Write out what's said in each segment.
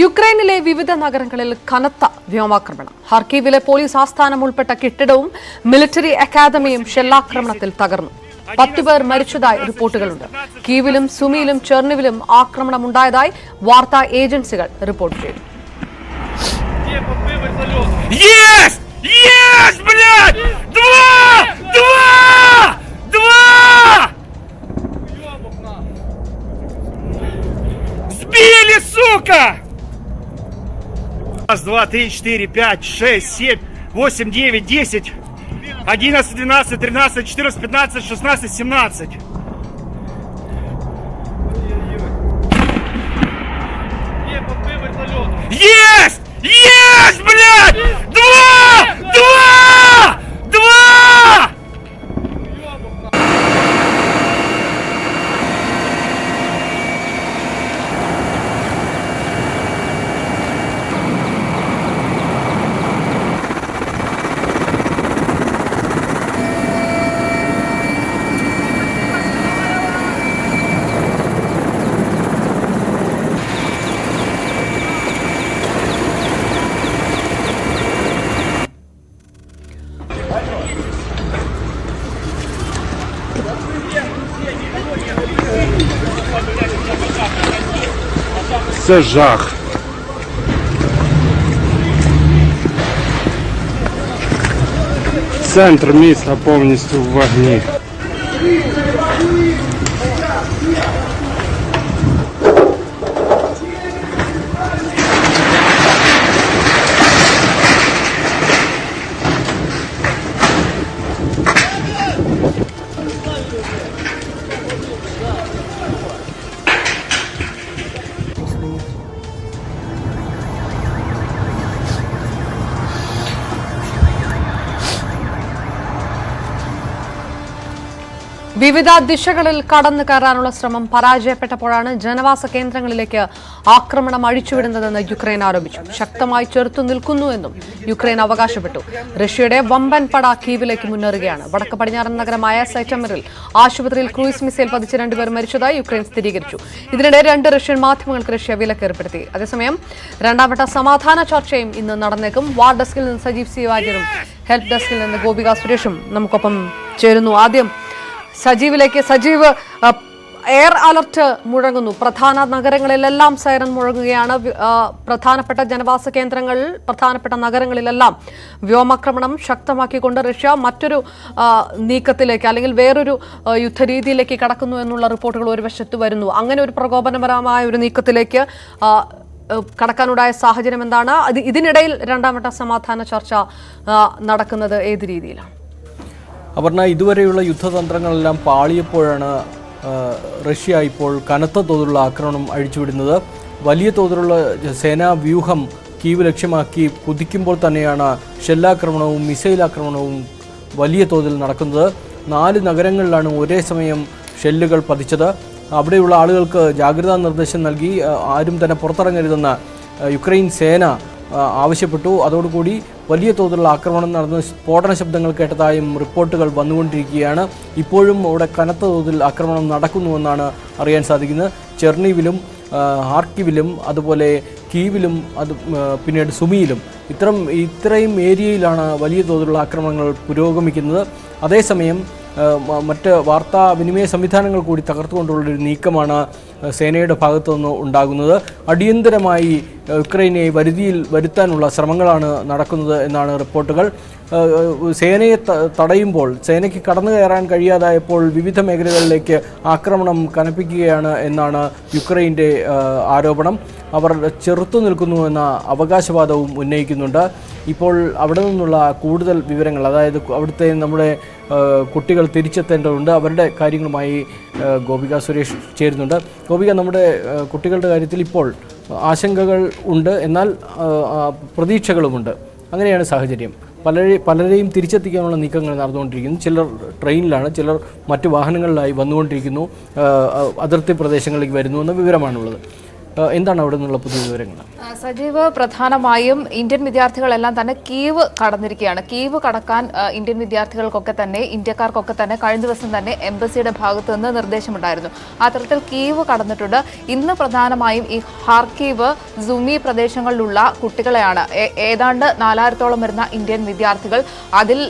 യുക്രൈനിലെ വിവിധ നഗരങ്ങളിൽ കനത്ത വ്യോമാക്രമണം. ഖാർക്കീവിലെ പോലീസ് ആസ്ഥാനം ഉൾപ്പെട്ട കെട്ടിടവും മിലിറ്ററി അക്കാദമിയും ഷെല്ലാക്രമണത്തിൽ തകർന്നു. 10 പേർ മരിച്ചതായി റിപ്പോർട്ടുകളുണ്ട്. കീവിലും സുമിയിലും ചെർണിവിലും ആക്രമണം ഉണ്ടായതായി വാർത്താ ഏജൻസികൾ റിപ്പോർട്ട് ചെയ്തു. Сбили, сука! 1, 2, 3, 4, 5, 6, 7, 8, 9, 10, 11, 12, 13, 14, 15, 16, 17. Есть! Есть, блядь! Два! Це жах. Центр міста повністю в вогні. വിവിധ ദിശകളിൽ കടന്നു കയറാനുള്ള ശ്രമം പരാജയപ്പെട്ടപ്പോഴാണ് ജനവാസ കേന്ദ്രങ്ങളിലേക്ക് ആക്രമണം അഴിച്ചുവിടുന്നതെന്ന് യുക്രൈൻ ആരോപിച്ചു. ശക്തമായി ചെറുത്തു നിൽക്കുന്നുവെന്നും യുക്രൈൻ അവകാശപ്പെട്ടു. റഷ്യയുടെ വമ്പൻ പട കീവിലേക്ക് മുന്നേറുകയാണ്. വടക്ക് പടിഞ്ഞാറൻ നഗരമായ സെറ്റമറിൽ ആശുപത്രിയിൽ ക്രൂയിസ് മിസൈൽ പതിച്ച് 2 പേർ മരിച്ചതായി യുക്രൈൻ സ്ഥിരീകരിച്ചു. ഇതിനിടെ 2 റഷ്യൻ മാധ്യമങ്ങൾക്ക് റഷ്യ വിലക്കേർപ്പെടുത്തി. അതേസമയം രണ്ടാംവട്ട സമാധാന ചർച്ചയും ഇന്ന് നടന്നേക്കും. വാർ ഡെസ്കിൽ നിന്ന് സജീവ് സി വാര്യരും ഹെൽപ്പ് ഡെസ്കിൽ നിന്ന് ഗോപിക സുരേഷും നമുക്കൊപ്പം ചേരുന്നു. ആദ്യം സജീവിലേക്ക്. സജീവ്, എയർ അലർട്ട് മുഴങ്ങുന്നു. പ്രധാന നഗരങ്ങളിലെല്ലാം സൈറൻ മുഴങ്ങുകയാണ്. പ്രധാനപ്പെട്ട ജനവാസ കേന്ദ്രങ്ങളിൽ, പ്രധാനപ്പെട്ട നഗരങ്ങളിലെല്ലാം വ്യോമാക്രമണം ശക്തമാക്കിക്കൊണ്ട് റഷ്യ മറ്റൊരു നീക്കത്തിലേക്ക് അല്ലെങ്കിൽ വേറൊരു യുദ്ധരീതിയിലേക്ക് കടക്കുന്നു എന്നുള്ള റിപ്പോർട്ടുകൾ ഒരു വശത്ത് വരുന്നു. അങ്ങനെ ഒരു പ്രകോപനപരമായ ഒരു നീക്കത്തിലേക്ക് കടക്കാനുണ്ടായ സാഹചര്യം എന്താണ്? ഇതിനിടയിൽ രണ്ടാംവട്ട സമാധാന ചർച്ച നടക്കുന്നത് ഏത് രീതിയിലാണ്? അപർണ, ഇതുവരെയുള്ള യുദ്ധതന്ത്രങ്ങളെല്ലാം പാളിയപ്പോഴാണ് റഷ്യ ഇപ്പോൾ കനത്ത തോതിലുള്ള ആക്രമണം അഴിച്ചുവിടുന്നത്. വലിയ തോതിലുള്ള സേനാ വ്യൂഹം കീവ് ലക്ഷ്യമാക്കി കുതിക്കുമ്പോൾ തന്നെയാണ് ഷെല്ലാക്രമണവും മിസൈൽ ആക്രമണവും വലിയ തോതിൽ നടക്കുന്നത്. 4 നഗരങ്ങളിലാണ് ഒരേ സമയം ഷെല്ലുകൾ പതിച്ചത്. അവിടെയുള്ള ആളുകൾക്ക് ജാഗ്രതാ നിർദ്ദേശം നൽകി ആരും തന്നെ പുറത്തിറങ്ങരുതെന്ന് യുക്രൈൻ സേന ആവശ്യപ്പെട്ടു. അതോടുകൂടി വലിയ തോതിലുള്ള ആക്രമണം നടന്ന് സ്ഫോടന ശബ്ദങ്ങൾ കേട്ടതായും റിപ്പോർട്ടുകൾ വന്നുകൊണ്ടിരിക്കുകയാണ്. ഇപ്പോഴും അവിടെ കനത്ത തോതിൽ ആക്രമണം നടക്കുന്നുവെന്നാണ് അറിയാൻ സാധിക്കുന്നത്. ചെർണിവിലും ഖാർക്കിവിലും അതുപോലെ കീവിലും പിന്നീട് സുമിയിലും ഇത്രയും ഏരിയയിലാണ് വലിയ തോതിലുള്ള ആക്രമണങ്ങൾ പുരോഗമിക്കുന്നത്. അതേസമയം മറ്റ് വാർത്താവിനിമയ സംവിധാനങ്ങൾ കൂടി തകർത്തുകൊണ്ടുള്ളൊരു നീക്കമാണ് സേനയുടെ ഭാഗത്തു നിന്ന് ഉണ്ടാകുന്നത്. അടിയന്തരമായി യുക്രൈനെ വരുത്താനുള്ള ശ്രമങ്ങളാണ് നടക്കുന്നത് എന്നാണ് റിപ്പോർട്ടുകൾ. സേനയെ തടയുമ്പോൾ, സേനയ്ക്ക് കടന്നു കയറാൻ കഴിയാതായപ്പോൾ വിവിധ മേഖലകളിലേക്ക് ആക്രമണം കനപ്പിക്കുകയാണ് എന്നാണ് യുക്രൈൻ്റെ ആരോപണം. അവർ ചെറുത്തു നിൽക്കുന്നുവെന്ന അവകാശവാദവും ഉന്നയിക്കുന്നുണ്ട്. ഇപ്പോൾ അവിടെ നിന്നുള്ള കൂടുതൽ വിവരങ്ങൾ, അതായത് അവിടുത്തെ നമ്മുടെ കുട്ടികൾ തിരിച്ചെത്തേണ്ടതുണ്ട്. അവരുടെ കാര്യങ്ങളുമായി ഗോപിക സുരേഷ് ചേരുന്നുണ്ട്. ഗോപിക, നമ്മുടെ കുട്ടികളുടെ കാര്യത്തിൽ ഇപ്പോൾ ആശങ്കകൾ ഉണ്ട്, എന്നാൽ പ്രതീക്ഷകളുമുണ്ട്. അങ്ങനെയാണ് സാഹചര്യം. പലരെയും തിരിച്ചെത്തിക്കാനുള്ള നീക്കങ്ങൾ നടന്നുകൊണ്ടിരിക്കുന്നു. ചിലർ ട്രെയിനിലാണ്, ചിലർ മറ്റു വാഹനങ്ങളിലായി വന്നുകൊണ്ടിരിക്കുന്നു, അതിർത്തി പ്രദേശങ്ങളിലേക്ക് വരുന്നു എന്ന വിവരമാണുള്ളത്. എന്താണ് അവിടെ നിന്നുള്ള പുതിയ വിവരങ്ങൾ? സജീവ്, പ്രധാനമായും ഇന്ത്യൻ വിദ്യാർത്ഥികളെല്ലാം തന്നെ കീവ് കടന്നിരിക്കുകയാണ്. കീവ് കടക്കാൻ ഇന്ത്യൻ വിദ്യാർത്ഥികൾക്കൊക്കെ തന്നെ, ഇന്ത്യക്കാർക്കൊക്കെ തന്നെ കഴിഞ്ഞ ദിവസം തന്നെ എംബസിയുടെ ഭാഗത്തു നിന്ന് നിർദ്ദേശമുണ്ടായിരുന്നു. അത്തരത്തിൽ കീവ് കടന്നിട്ടുണ്ട്. ഇന്ന് പ്രധാനമായും ഈ ഹാർക്കീവ്, സുമി പ്രദേശങ്ങളിലുള്ള കുട്ടികളെയാണ്, ഏതാണ്ട് 4000-ഓളം വരുന്ന ഇന്ത്യൻ വിദ്യാർത്ഥികൾ, അതിൽ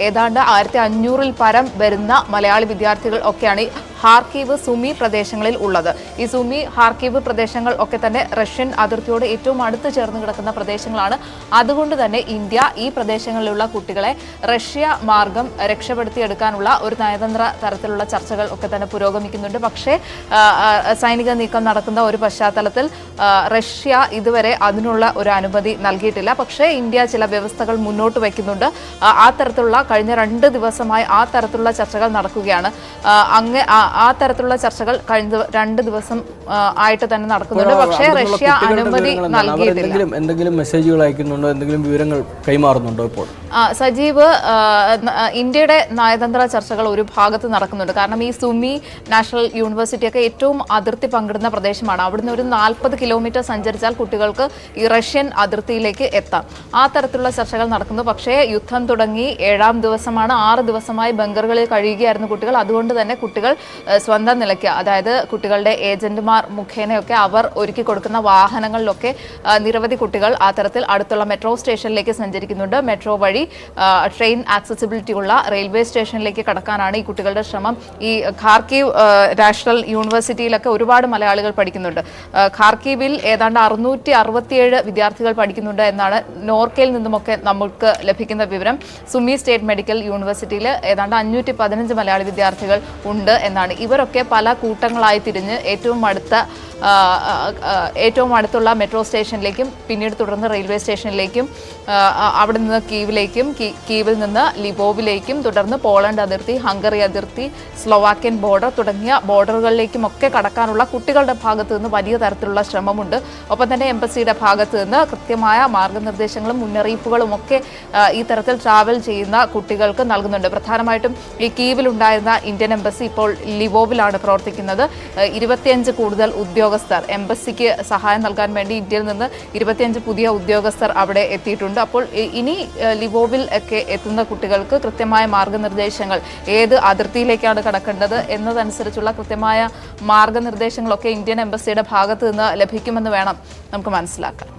ഏതാണ്ട് 1500-ൽ പരം വരുന്ന മലയാളി വിദ്യാർത്ഥികൾ ഒക്കെയാണ് ഹാർക്കീവ്, സുമി പ്രദേശങ്ങളിൽ ഉള്ളത്. ഈ സുമി, ഹാർക്കീവ് പ്രദേശങ്ങൾ ഒക്കെ തന്നെ റഷ്യൻ അതിർത്തിയോട് ഏറ്റവും അടുത്ത് ചേർന്ന് കിടക്കുന്ന പ്രദേശങ്ങളാണ്. അതുകൊണ്ട് തന്നെ ഇന്ത്യ ഈ പ്രദേശങ്ങളിലുള്ള കുട്ടികളെ റഷ്യ മാർഗം രക്ഷപ്പെടുത്തിയെടുക്കാനുള്ള ഒരു നയതന്ത്ര തരത്തിലുള്ള ചർച്ചകൾ ഒക്കെ തന്നെ പുരോഗമിക്കുന്നുണ്ട്. പക്ഷേ സൈനിക നീക്കം നടക്കുന്ന ഒരു പശ്ചാത്തലത്തിൽ റഷ്യ ഇതുവരെ അതിനുള്ള ഒരു അനുമതി നൽകിയിട്ടില്ല. പക്ഷേ ഇന്ത്യ ചില വ്യവസ്ഥകൾ മുന്നോട്ട് വയ്ക്കുന്നുണ്ട്. ആ തരത്തിലുള്ള കഴിഞ്ഞ 2 ദിവസമായി ആ തരത്തിലുള്ള ചർച്ചകൾ നടക്കുകയാണ്. ആ തരത്തിലുള്ള ചർച്ചകൾ കഴിഞ്ഞ 2 ദിവസം ആയിട്ട് തന്നെ നടക്കുന്നുണ്ട്. പക്ഷേ റഷ്യ അനുമതി നൽകിയിട്ടില്ല. എന്തെങ്കിലും മെസ്സേജുകൾ അയക്കുന്നുണ്ടോ, എന്തെങ്കിലും വിവരങ്ങൾ കൈമാറുന്നുണ്ടോ ഇപ്പോൾ? സജീവ്, ഇന്ത്യയുടെ നയതന്ത്ര ചർച്ചകൾ ഒരു ഭാഗത്ത് നടക്കുന്നുണ്ട്. കാരണം ഈ സുമി നാഷണൽ യൂണിവേഴ്സിറ്റി ഒക്കെ ഏറ്റവും അതിർത്തി പങ്കിടുന്ന പ്രദേശമാണ്. അവിടുന്ന് ഒരു 40 കിലോമീറ്റർ സഞ്ചരിച്ചാൽ കുട്ടികൾക്ക് ഈ റഷ്യൻ അതിർത്തിയിലേക്ക് എത്താം. ആ തരത്തിലുള്ള ചർച്ചകൾ നടക്കുന്നു. പക്ഷേ യുദ്ധം തുടങ്ങി 7-ാം ദിവസമാണ്. 6 ദിവസമായി ബങ്കറുകളിൽ കഴിയുകയായിരുന്നു കുട്ടികൾ. അതുകൊണ്ട് തന്നെ കുട്ടികൾ സ്വന്തം നിലയ്ക്ക്, അതായത് കുട്ടികളുടെ ഏജന്റുമാർ മുഖേനയൊക്കെ അവർ ഒരുക്കി കൊടുക്കുന്ന വാഹനങ്ങളിലൊക്കെ നിരവധി കുട്ടികൾ ആ തരത്തിൽ അടുത്തുള്ള മെട്രോ സ്റ്റേഷനിലേക്ക് സഞ്ചരിക്കുന്നുണ്ട്. മെട്രോ വഴി ട്രെയിൻ ആക്സസിബിലിറ്റി ഉള്ള റെയിൽവേ സ്റ്റേഷനിലേക്ക് കടക്കാനാണ് ഈ കുട്ടികളുടെ ശ്രമം. ഈ ഖാർക്കീവ് നാഷണൽ യൂണിവേഴ്സിറ്റിയിലൊക്കെ ഒരുപാട് മലയാളികൾ പഠിക്കുന്നുണ്ട്. ഖാർക്കീവിൽ ഏതാണ്ട് 667 വിദ്യാർത്ഥികൾ പഠിക്കുന്നുണ്ട് എന്നാണ് നോർക്കയിൽ നിന്നുമൊക്കെ നമുക്ക് ലഭിക്കുന്ന വിവരം. സുമി സ്റ്റേറ്റ് മെഡിക്കൽ യൂണിവേഴ്സിറ്റിയിൽ ഏതാണ്ട് 515 മലയാളി വിദ്യാർത്ഥികൾ ഉണ്ട് എന്നാണ്. ഇവരൊക്കെ പല കൂട്ടങ്ങളായി തിരിഞ്ഞ് ഏറ്റവും അടുത്തുള്ള മെട്രോ സ്റ്റേഷനിലേക്കും പിന്നീട് തുടർന്ന് റെയിൽവേ സ്റ്റേഷനിലേക്കും അവിടെ നിന്ന് കീവിലേക്കും, കീവിൽ നിന്ന് ലിവോവിലേക്കും, തുടർന്ന് പോളണ്ട് അതിർത്തി, ഹംഗറി അതിർത്തി, സ്ലോവാക്യൻ ബോർഡർ തുടങ്ങിയ ബോർഡറുകളിലേക്കും ഒക്കെ കടക്കാനുള്ള കുട്ടികളുടെ ഭാഗത്തു നിന്ന് വലിയ തരത്തിലുള്ള ശ്രമമുണ്ട്. ഒപ്പം തന്നെ എംബസിയുടെ ഭാഗത്തു നിന്ന് കൃത്യമായ മാർഗനിർദ്ദേശങ്ങളും മുന്നറിയിപ്പുകളും ഒക്കെ ഈ തരത്തിൽ ട്രാവൽ ചെയ്യുന്ന കുട്ടികൾക്ക് നൽകുന്നുണ്ട്. പ്രധാനമായിട്ടും ഈ കീവിലുണ്ടായിരുന്ന ഇന്ത്യൻ എംബസി ഇപ്പോൾ ലിവോവിലാണ് പ്രവർത്തിക്കുന്നത്. 25 കൂടുതൽ ഉദ്യോഗസ്ഥർ, എംബസിക്ക് സഹായം നൽകാൻ വേണ്ടി ഇന്ത്യയിൽ നിന്ന് 25 പുതിയ ഉദ്യോഗസ്ഥർ അവിടെ എത്തിയിട്ടുണ്ട്. അപ്പോൾ ഇനി ലിവോവിൽ ഒക്കെ എത്തുന്ന കുട്ടികൾക്ക് കൃത്യമായ മാർഗനിർദ്ദേശങ്ങൾ, ഏത് അതിർത്തിയിലേക്കാണ് കടക്കേണ്ടത് എന്നതനുസരിച്ചുള്ള കൃത്യമായ മാർഗനിർദ്ദേശങ്ങളൊക്കെ ഇന്ത്യൻ എംബസിയുടെ ഭാഗത്ത് നിന്ന് ലഭിക്കുമെന്ന് വേണം നമുക്ക് മനസ്സിലാക്കാൻ.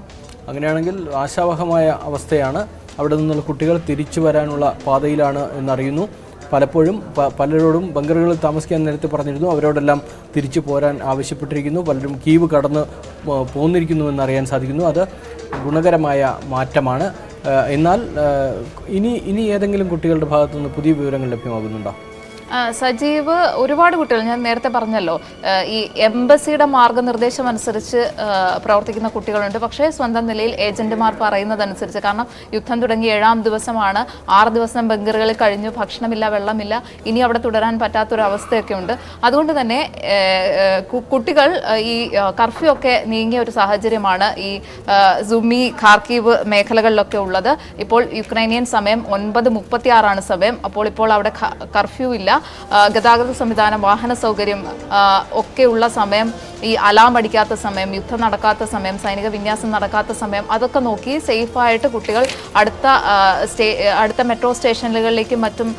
അങ്ങനെയാണെങ്കിൽ ആശാവഹമായ അവസ്ഥയാണ്. അവിടെ നിന്നുള്ള കുട്ടികൾ തിരിച്ചു വരാനുള്ള പാതയിലാണ് എന്നറിയുന്നു. പലപ്പോഴും പലരോടും ബങ്കറുകളിൽ താമസിക്കാൻ നേരത്തെ പറഞ്ഞിരുന്നു. അവരോടെല്ലാം തിരിച്ചു പോരാൻ ആവശ്യപ്പെട്ടിരിക്കുന്നു. പലരും കീവ് കടന്ന് പോന്നിരിക്കുന്നുവെന്നറിയാൻ സാധിക്കുന്നു. അത് ഗുണകരമായ മാറ്റമാണ്. എന്നാൽ ഇനി ഏതെങ്കിലും കുട്ടികളുടെ ഭാഗത്തുനിന്ന് പുതിയ വിവരങ്ങൾ ലഭ്യമാകുന്നുണ്ടോ? സജീവ്, ഒരുപാട് കുട്ടികൾ, ഞാൻ നേരത്തെ പറഞ്ഞല്ലോ, ഈ എംബസിയുടെ മാർഗനിർദ്ദേശം അനുസരിച്ച് പ്രവർത്തിക്കുന്ന കുട്ടികളുണ്ട്. പക്ഷേ സ്വന്തം നിലയിൽ ഏജന്റുമാർ പറയുന്നതനുസരിച്ച്, കാരണം യുദ്ധം തുടങ്ങി 7-ാം ദിവസമാണ്, 6 ദിവസം ബങ്കറുകളിൽ കഴിഞ്ഞു, ഭക്ഷണമില്ല, വെള്ളമില്ല, ഇനി അവിടെ തുടരാൻ പറ്റാത്തൊരവസ്ഥയൊക്കെ ഉണ്ട്. അതുകൊണ്ട് തന്നെ കുട്ടികൾ ഈ കർഫ്യൂ ഒക്കെ നീങ്ങിയ ഒരു സാഹചര്യമാണ് ഈ സുമി, ഖാർക്കീവ് മേഖലകളിലൊക്കെ ഉള്ളത്. ഇപ്പോൾ യുക്രൈനിയൻ സമയം 9:36 സമയം. അപ്പോൾ അവിടെ കർഫ്യൂ ഇല്ല. ഗതാഗത സംവിധാനം, വാഹന സൗകര്യം ഒക്കെയുള്ള സമയം, ഈ അലാം അടിക്കാത്ത സമയം, യുദ്ധം നടക്കാത്ത സമയം, സൈനിക വിന്യാസം നടക്കാത്ത സമയം, അതൊക്കെ നോക്കി സേഫായിട്ട് കുട്ടികൾ അടുത്ത മെട്രോ സ്റ്റേഷനുകളിലേക്കും മറ്റും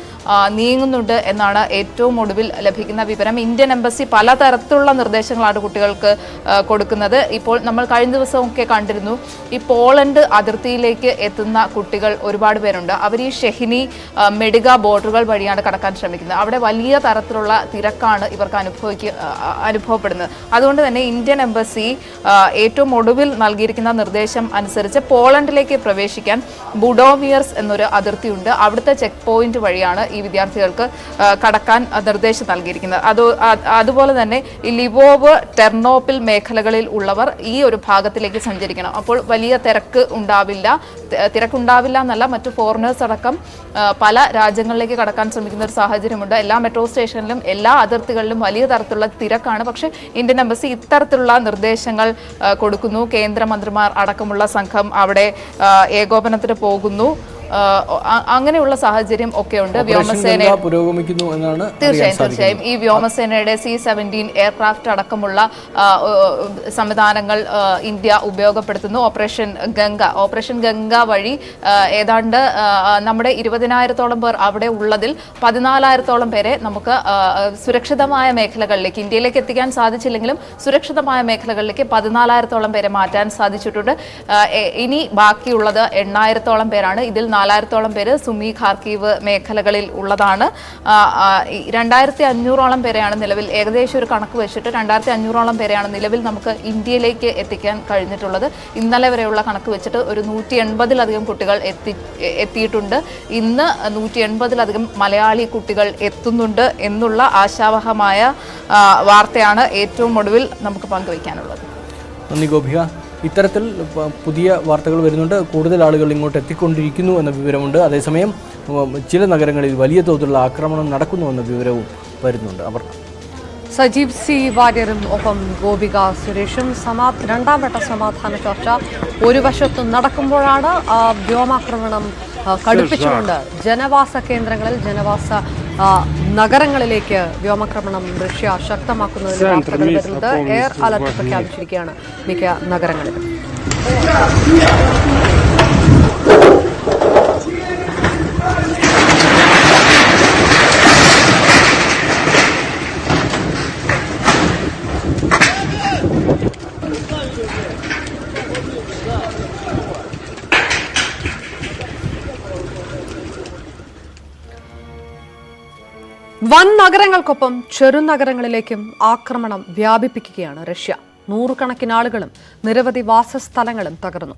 നീങ്ങുന്നുണ്ട് എന്നാണ് ഏറ്റവും ഒടുവിൽ ലഭിക്കുന്ന വിവരം. ഇന്ത്യൻ എംബസി പലതരത്തിലുള്ള നിർദ്ദേശങ്ങളാണ് കുട്ടികൾക്ക് കൊടുക്കുന്നത്. ഇപ്പോൾ നമ്മൾ കഴിഞ്ഞ ദിവസമൊക്കെ കണ്ടിരുന്നു, ഈ പോളണ്ട് അതിർത്തിയിലേക്ക് എത്തുന്ന കുട്ടികൾ ഒരുപാട് പേരുണ്ട്. അവർ ഈ ഷെഹിനി, മെഡിഗ ബോർഡറുകൾ വഴിയാണ് കടക്കാൻ ശ്രമിക്കുന്നത്. അവിടെ വലിയ തരത്തിലുള്ള തിരക്കാണ് ഇവർക്ക് അനുഭവപ്പെടുന്നത്. അതുകൊണ്ട് തന്നെ ഇന്ത്യൻ എംബസി ഏറ്റവും ഒടുവിൽ നൽകിയിരിക്കുന്ന നിർദ്ദേശം അനുസരിച്ച് പോളണ്ടിലേക്ക് പ്രവേശിക്കാൻ ബുഡോമിയർസ് എന്നൊരു അതിർത്തിയുണ്ട്. അവിടുത്തെ ചെക്ക് പോയിന്റ് വഴിയാണ് ഈ വിദ്യാർത്ഥികൾക്ക് കടക്കാൻ നിർദ്ദേശം നൽകിയിരിക്കുന്നത്. അതുപോലെ തന്നെ ഈ ലിവോവ്, ടെർണോപ്പിൽ മേഖലകളിൽ ഉള്ളവർ ഈ ഒരു ഭാഗത്തിലേക്ക് സഞ്ചരിക്കണം. അപ്പോൾ വലിയ തിരക്കുണ്ടാവില്ല എന്നല്ല, മറ്റു ഫോറിനേഴ്സ് അടക്കം പല രാജ്യങ്ങളിലേക്ക് കടക്കാൻ ശ്രമിക്കുന്ന ഒരു സാഹചര്യമുണ്ട്. എല്ലാ മെട്രോ സ്റ്റേഷനിലും എല്ലാ അതിർത്തികളിലും വലിയ തരത്തിലുള്ള തിരക്കാണ്. പക്ഷേ ഇന്ത്യൻ എംബസി ഇത്തരത്തിലുള്ള നിർദ്ദേശങ്ങൾ കൊടുക്കുന്നു. കേന്ദ്രമന്ത്രിമാർ അടക്കമുള്ള സംഘം അവിടെ ഏകോപനത്തിന് പോകുന്നു. അങ്ങനെയുള്ള സാഹചര്യം ഒക്കെ ഉണ്ട്. വ്യോമസേന പുരോഗമിക്കുന്നു എന്നാണ്. തീർച്ചയായും ഈ വ്യോമസേനയുടെ C-17 എയർക്രാഫ്റ്റ് അടക്കമുള്ള സംവിധാനങ്ങൾ ഇന്ത്യ ഉപയോഗപ്പെടുത്തുന്നു. ഓപ്പറേഷൻ ഗംഗ വഴി ഏതാണ്ട് നമ്മുടെ 20,000-ഓളം പേർ അവിടെ ഉള്ളതിൽ 14,000-ഓളം പേരെ നമുക്ക് സുരക്ഷിതമായ മേഖലകളിലേക്ക്, ഇന്ത്യയിലേക്ക് എത്തിക്കാൻ സാധിച്ചില്ലെങ്കിലും സുരക്ഷിതമായ മേഖലകളിലേക്ക് 14,000-ഓളം പേരെ മാറ്റാൻ സാധിച്ചിട്ടുണ്ട്. ഇനി ബാക്കിയുള്ളത് 8,000-ഓളം പേരാണ്. ഇതിൽ 4,000-ഓളം പേര് സുമി, ഖാർക്കീവ് മേഖലകളിൽ ഉള്ളതാണ്. 2,500-ഓളം പേരെയാണ് നിലവിൽ, ഏകദേശം ഒരു കണക്ക് വെച്ചിട്ട് 2,500-ഓളം പേരെയാണ് നിലവിൽ നമുക്ക് ഇന്ത്യയിലേക്ക് എത്തിക്കാൻ കഴിഞ്ഞിട്ടുള്ളത്. ഇന്നലെ വരെയുള്ള കണക്ക് വെച്ചിട്ട് ഒരു 180-ലധികം കുട്ടികൾ എത്തിയിട്ടുണ്ട്. ഇന്ന് 180-ലധികം മലയാളി കുട്ടികൾ എത്തുന്നുണ്ട് എന്നുള്ള ആശാവഹമായ വാർത്തയാണ് ഏറ്റവും ഒടുവിൽ നമുക്ക് പങ്കുവയ്ക്കാനുള്ളത്. നന്ദി ഗോപിക. ഇത്തരത്തിൽ പുതിയ വാർത്തകൾ വരുന്നുണ്ട്. കൂടുതൽ ആളുകൾ ഇങ്ങോട്ട് എത്തിക്കൊണ്ടിരിക്കുന്നു എന്ന വിവരമുണ്ട്. അതേസമയം ചില നഗരങ്ങളിൽ വലിയ തോതിലുള്ള ആക്രമണം നടക്കുന്നുവെന്ന വിവരവും വരുന്നുണ്ട്. അവർ സജീവ് സി വാര്യരും ഒപ്പം ഗോപിക സുരേഷും രണ്ടാം വട്ട സമാധാന ചർച്ച ഒരു വശത്ത് നടക്കുമ്പോഴാണ് വ്യോമാക്രമണം കടുപ്പിച്ചുകൊണ്ട് ജനവാസ കേന്ദ്രങ്ങളിൽ, ജനവാസ നഗരങ്ങളിലേക്ക് വ്യോമാക്രമണം റഷ്യ ശക്തമാക്കുന്നതിന് വാർത്തകൾ വരുന്നത്. എയർ അലർട്ട് പ്രഖ്യാപിച്ചിരിക്കുകയാണ് മിക്ക നഗരങ്ങളിലും. വൻ നഗരങ്ങൾക്കൊപ്പം ചെറുനഗരങ്ങളിലേക്കും ആക്രമണം വ്യാപിപ്പിക്കുകയാണ് റഷ്യ. നൂറുകണക്കിന് ആളുകളും നിരവധി വാസസ്ഥലങ്ങളും തകർന്നു.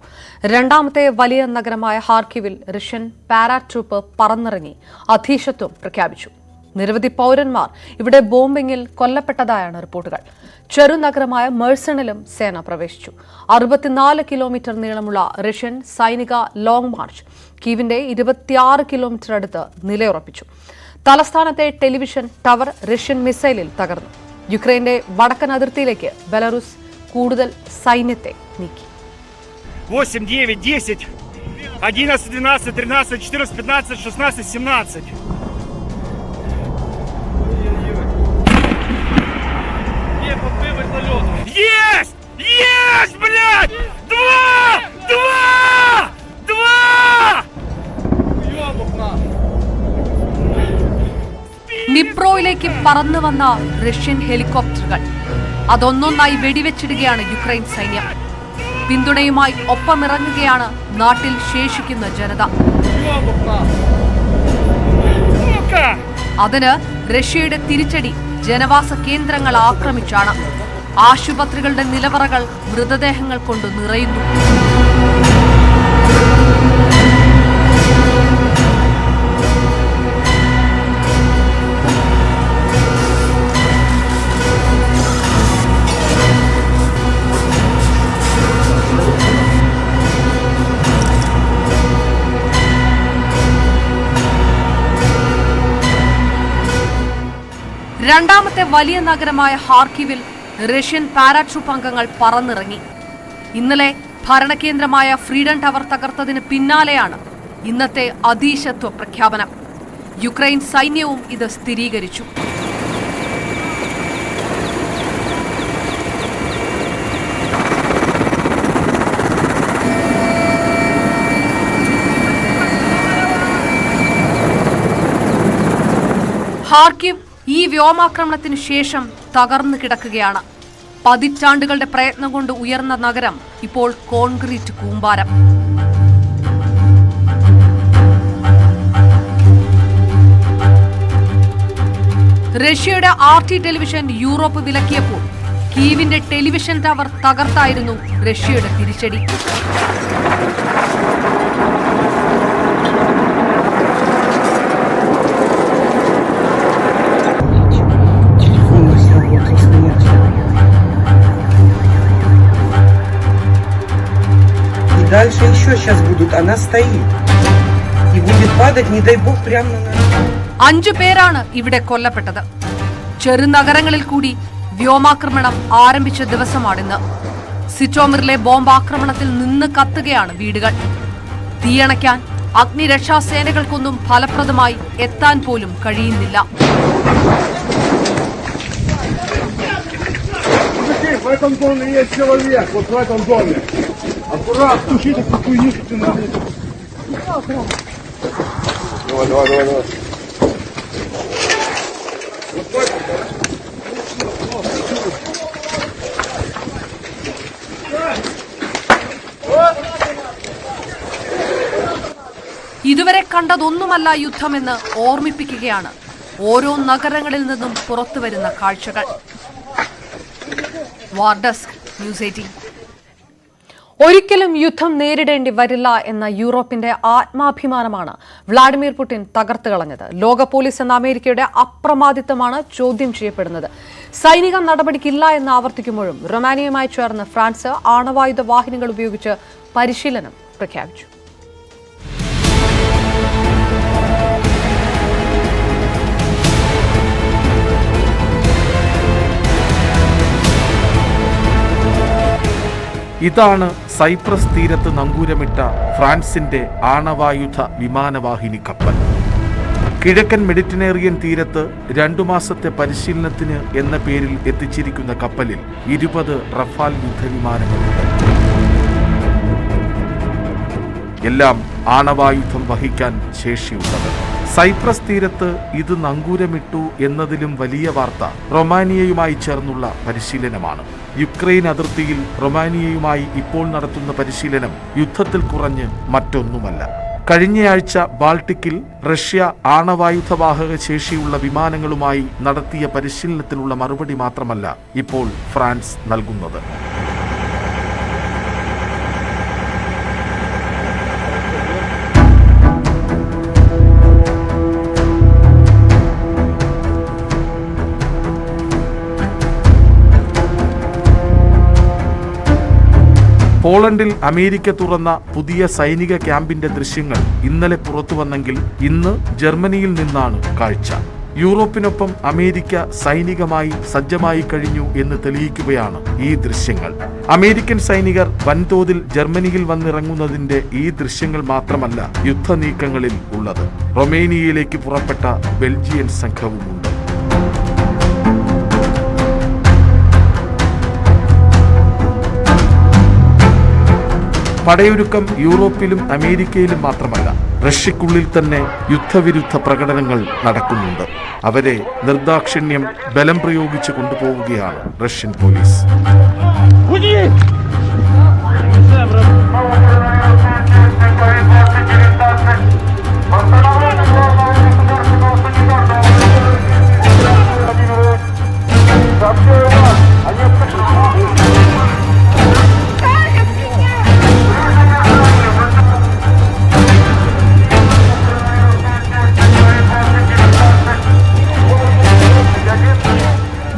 രണ്ടാമത്തെ വലിയ നഗരമായ ഹാർക്കിവിൽ റഷ്യൻ പാരാട്രൂപ്പ് പറന്നിറങ്ങി അധീശത്വം പ്രഖ്യാപിച്ചു. നിരവധി പൗരന്മാർ ഇവിടെ ബോംബിങ്ങിൽ കൊല്ലപ്പെട്ടതായാണ് റിപ്പോർട്ടുകൾ. ചെറുനഗരമായ മെഴ്സണിലും സേന പ്രവേശിച്ചു. 64 കിലോമീറ്റർ നീളമുള്ള റഷ്യൻ സൈനിക ലോങ് മാർച്ച് കീവിന്റെ 26 കിലോമീറ്റർ അടുത്ത് നിലയുറപ്പിച്ചു. തലസ്ഥാനത്തെ ടെലിവിഷൻ ടവർ റഷ്യൻ മിസൈലിൽ തകർന്നു. യുക്രൈന്റെ വടക്കൻ അതിർത്തിയിലേക്ക് ബെലാറൂസ് കൂടുതൽ സൈന്യത്തെ നീക്കി. 8, 9, 10, 11, 12, 13, 14, 15, 16, 17. Есть! Есть, блядь! Два! നിപ്രോയിലേക്ക് പറന്നു വന്ന റഷ്യൻ ഹെലികോപ്റ്ററുകൾ അതൊന്നൊന്നായി വെടിവെച്ചിടുകയാണ് യുക്രൈൻ സൈന്യം. പിന്തുണയുമായി ഒപ്പമിറങ്ങുകയാണ് നാട്ടിൽ ശേഷിക്കുന്ന ജനത. അതിന് റഷ്യയുടെ തിരിച്ചടി ജനവാസ കേന്ദ്രങ്ങൾ ആക്രമിച്ചാണ്. ആശുപത്രികളുടെ നിലവറകൾ മൃതദേഹങ്ങൾ കൊണ്ട് നിറയുന്നു. രണ്ടാമത്തെ വലിയ നഗരമായ ഹാർക്കിവിൽ റഷ്യൻ പാരാട്രൂപ്പ് അംഗങ്ങൾ പറന്നിറങ്ങി. ഇന്നലെ ഭരണകേന്ദ്രമായ ഫ്രീഡം ടവർ തകർത്തതിന് പിന്നാലെയാണ് ഇന്നത്തെ അധീശത്വ പ്രഖ്യാപനം. യുക്രൈൻ സൈന്യവും ഇത് സ്ഥിരീകരിച്ചു. ഹാർക്കിവ് ഈ വ്യോമാക്രമണത്തിന് ശേഷം തകർന്നു കിടക്കുകയാണ്. പതിറ്റാണ്ടുകളുടെ പ്രയത്നം കൊണ്ട് ഉയർന്ന നഗരം ഇപ്പോൾ കോൺക്രീറ്റ് കൂമ്പാരം. റഷ്യയുടെ RT ടെലിവിഷൻ യൂറോപ്പ് വിലക്കിയപ്പോൾ കീവിന്റെ ടെലിവിഷൻ ടവർ തകർത്തായിരുന്നു റഷ്യയുടെ തിരിച്ചടി. Дальше еще сейчас будут. Она стоит. И будет падать, не дай бог, прямо на нас. 5 പേരാണ് ഇവിടെ കൊല്ലപ്പെട്ടത്. ചെറുനഗരങ്ങളിൽ കൂടി വ്യോമാക്രമണം ആരംഭിച്ച ദിവസമാണിന്ന്. സിറ്റോമിറിലെ ബോംബാക്രമണത്തിൽ നിന്ന് കത്തുകയാണ് വീടുകൾ. തീയണയ്ക്കാൻ അഗ്നിരക്ഷാ സേനകൾക്കൊന്നും ഫലപ്രദമായി എത്താൻ പോലും കഴിയുന്നില്ല. В этом доме есть человек, вот в этом доме. Аккуратно, тушите эту хуйню, что ты надо. Давай. ഇതുവരെ കണ്ടതൊന്നുമല്ല യുദ്ധമെന്ന് ഓർമ്മിപ്പിക്കുകയാണ് ഓരോ നഗരങ്ങളിൽ നിന്നും പുറത്തുവരുന്ന കാഴ്ചകൾ. വാർ ഡെസ്ക്, ന്യൂസ് 18. ഒരിക്കലും യുദ്ധം നേരിടേണ്ടി വരില്ല എന്ന യൂറോപ്പിന്റെ ആത്മാഭിമാനമാണ് വ്ളാഡിമിർ പുടിൻ തകർത്ത് കളഞ്ഞത്. ലോക പോലീസ് എന്ന അമേരിക്കയുടെ അപ്രമാദിത്വമാണ് ചോദ്യം ചെയ്യപ്പെടുന്നത്. സൈനിക നടപടിക്കില്ല എന്ന് ആവർത്തിക്കുമ്പോഴും റൊമാനിയയുമായി ചേർന്ന് ഫ്രാൻസ് ആണവായുധ വാഹിനികൾ ഉപയോഗിച്ച് പരിശീലനം പ്രഖ്യാപിച്ചു. ഇതാണ് സൈപ്രസ് തീരത്ത് നങ്കൂരമിട്ട ഫ്രാൻസിന്റെ ആണവായുധ വിമാനവാഹിനി കപ്പൽ. കിഴക്കൻ മെഡിറ്ററേനിയൻ തീരത്ത് 2 മാസത്തെ പരിശീലനത്തിന് എന്ന പേരിൽ എത്തിച്ചിരിക്കുന്ന കപ്പലിൽ 20 റഫാൽ യുദ്ധവിമാനങ്ങളുണ്ട്. എല്ലാം ആണവായുധം വഹിക്കാൻ ശേഷിയുള്ളത്. സൈപ്രസ് തീരത്ത് ഇത് നങ്കൂരമിട്ടു എന്നതിലും വലിയ വാർത്ത റൊമാനിയയുമായി ചേർന്നുള്ള പരിശീലനമാണ്. യുക്രൈൻ അതിർത്തിയിൽ റൊമാനിയയുമായി ഇപ്പോൾ നടത്തുന്ന പരിശീലനം യുദ്ധത്തിൽ കുറഞ്ഞ് മറ്റൊന്നുമല്ല. കഴിഞ്ഞയാഴ്ച ബാൾട്ടിക്കിൽ റഷ്യ ആണവായുധവാഹക ശേഷിയുള്ള വിമാനങ്ങളുമായി നടത്തിയ പരിശീലനത്തിനുള്ള മറുപടി മാത്രമല്ല ഇപ്പോൾ ഫ്രാൻസ് നൽകുന്നത്. പോളണ്ടിൽ അമേരിക്ക തുറന്ന പുതിയ സൈനിക ക്യാമ്പിന്റെ ദൃശ്യങ്ങൾ ഇന്നലെ പുറത്തുവന്നെങ്കിൽ ഇന്ന് ജർമ്മനിയിൽ നിന്നാണ് കാഴ്ച. യൂറോപ്പിനൊപ്പം അമേരിക്ക സൈനികമായി സജ്ജമായി കഴിഞ്ഞു എന്ന് തെളിയിക്കുകയാണ് ഈ ദൃശ്യങ്ങൾ. അമേരിക്കൻ സൈനികർ വൻതോതിൽ ജർമ്മനിയിൽ വന്നിറങ്ങുന്നതിന്റെ ഈ ദൃശ്യങ്ങൾ മാത്രമല്ല യുദ്ധനീക്കങ്ങളിൽ ഉള്ളത്. റൊമേനിയയിലേക്ക് പുറപ്പെട്ട ബെൽജിയൻ സംഘവുമുണ്ട്. പടയൊരുക്കം യൂറോപ്പിലും അമേരിക്കയിലും മാത്രമല്ല, റഷ്യക്കുള്ളിൽ തന്നെ യുദ്ധവിരുദ്ധ പ്രകടനങ്ങൾ നടക്കുന്നുണ്ട്. അവരെ നിർദാക്ഷിണ്യം ബലം പ്രയോഗിച്ച് കൊണ്ടുപോവുകയാണ് റഷ്യൻ പോലീസ്.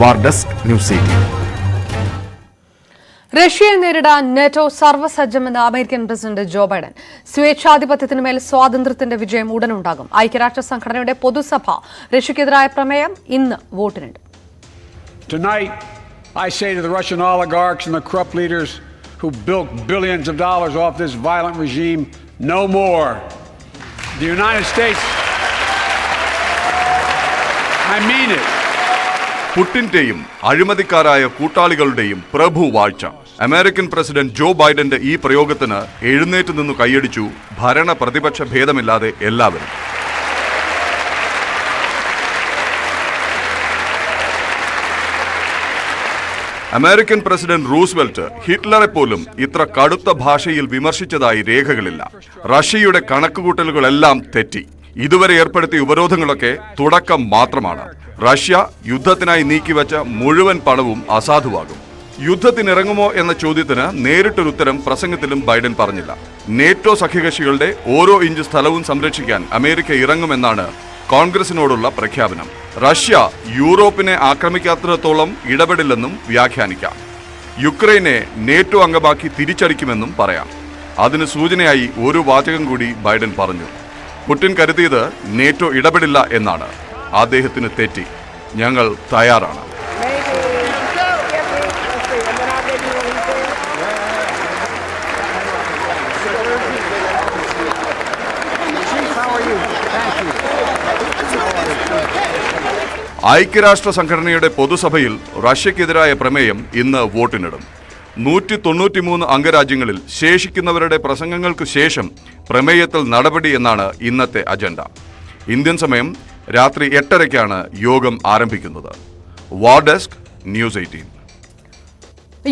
വാർ ഡെസ്ക്, ന്യൂസ് 18. റഷ്യയെ നേരിടാൻ നെറ്റോ സർവ്വസജ്ജമെന്ന് അമേരിക്കൻ പ്രസിഡന്റ് ജോ ബൈഡൻ. സ്വേച്ഛാധിപത്യത്തിനുമേൽ സ്വാതന്ത്ര്യത്തിന്റെ വിജയം ഉടനുണ്ടാകും. ഐക്യരാഷ്ട്ര സംഘടനയുടെ പൊതുസഭ റഷ്യക്കെതിരായ പ്രമേയം ഇന്ന് വോട്ടിനുണ്ട്. Tonight, I say to the Russian oligarchs and the corrupt leaders who built billions of dollars off this violent regime, no more. The United States, I mean it. പുടിന്റെയും അഴിമതിക്കാരായ കൂട്ടാളികളുടെയും പ്രഭുവാഴ്ച. അമേരിക്കൻ പ്രസിഡന്റ് ജോ ബൈഡന്റെ ഈ പ്രയോഗത്തിന് എഴുന്നേറ്റ് നിന്നു കൈയടിച്ചു ഭരണ പ്രതിപക്ഷ ഭേദമില്ലാതെ എല്ലാവരും. അമേരിക്കൻ പ്രസിഡന്റ് റൂസ്വെൽറ്റ് ഹിറ്റ്ലറെ പോലും ഇത്ര കടുത്ത ഭാഷയിൽ വിമർശിച്ചതായി രേഖകളില്ല. റഷ്യയുടെ കണക്കുകൂട്ടലുകളെല്ലാം തെറ്റി. ഇതുവരെ ഏർപ്പെടുത്തിയ ഉപരോധങ്ങളൊക്കെ തുടക്കം മാത്രമാണ്. റഷ്യ യുദ്ധത്തിനായി നീക്കിവെച്ച മുഴുവൻ പണവും അസാധുവാകും. യുദ്ധത്തിനിറങ്ങുമോ എന്ന ചോദ്യത്തിന് നേരിട്ടൊരു ഉത്തരം പ്രസംഗത്തിലും ബൈഡൻ പറഞ്ഞില്ല. നേറ്റോ സഖ്യകക്ഷികളുടെ ഓരോ ഇഞ്ച് സ്ഥലവും സംരക്ഷിക്കാൻ അമേരിക്ക ഇറങ്ങുമെന്നാണ് കോൺഗ്രസിനോടുള്ള പ്രഖ്യാപനം. റഷ്യ യൂറോപ്പിനെ ആക്രമിക്കാത്തിടത്തോളം ഇടപെടില്ലെന്നും വ്യാഖ്യാനിക്കാം. യുക്രൈനെ നേറ്റോ അംഗമാക്കി തിരിച്ചടിക്കുമെന്നും പറയാം. അതിന് സൂചനയായി ഒരു വാചകം കൂടി ബൈഡൻ പറഞ്ഞു. പുടിൻ കരുതിയത് നേറ്റോ ഇടപെടില്ല എന്നാണ്. അദ്ദേഹത്തിന് തെറ്റി. ഞങ്ങൾ തയ്യാറാണ്. ഐക്യരാഷ്ട്ര സംഘടനയുടെ പൊതുസഭയിൽ റഷ്യക്കെതിരായ പ്രമേയം ഇന്ന് വോട്ടിനിടും. 193 അംഗരാജ്യങ്ങളിൽ ശേഷിക്കുന്നവരുടെ പ്രസംഗങ്ങൾക്ക് ശേഷം പ്രമേയത്തിൽ നടപടി എന്നാണ് ഇന്നത്തെ അജണ്ട. ഇന്ത്യൻ സമയം രാത്രി 8:30-ക്കാണ് യോഗം ആരംഭിക്കുന്നത്. War desk, news 18.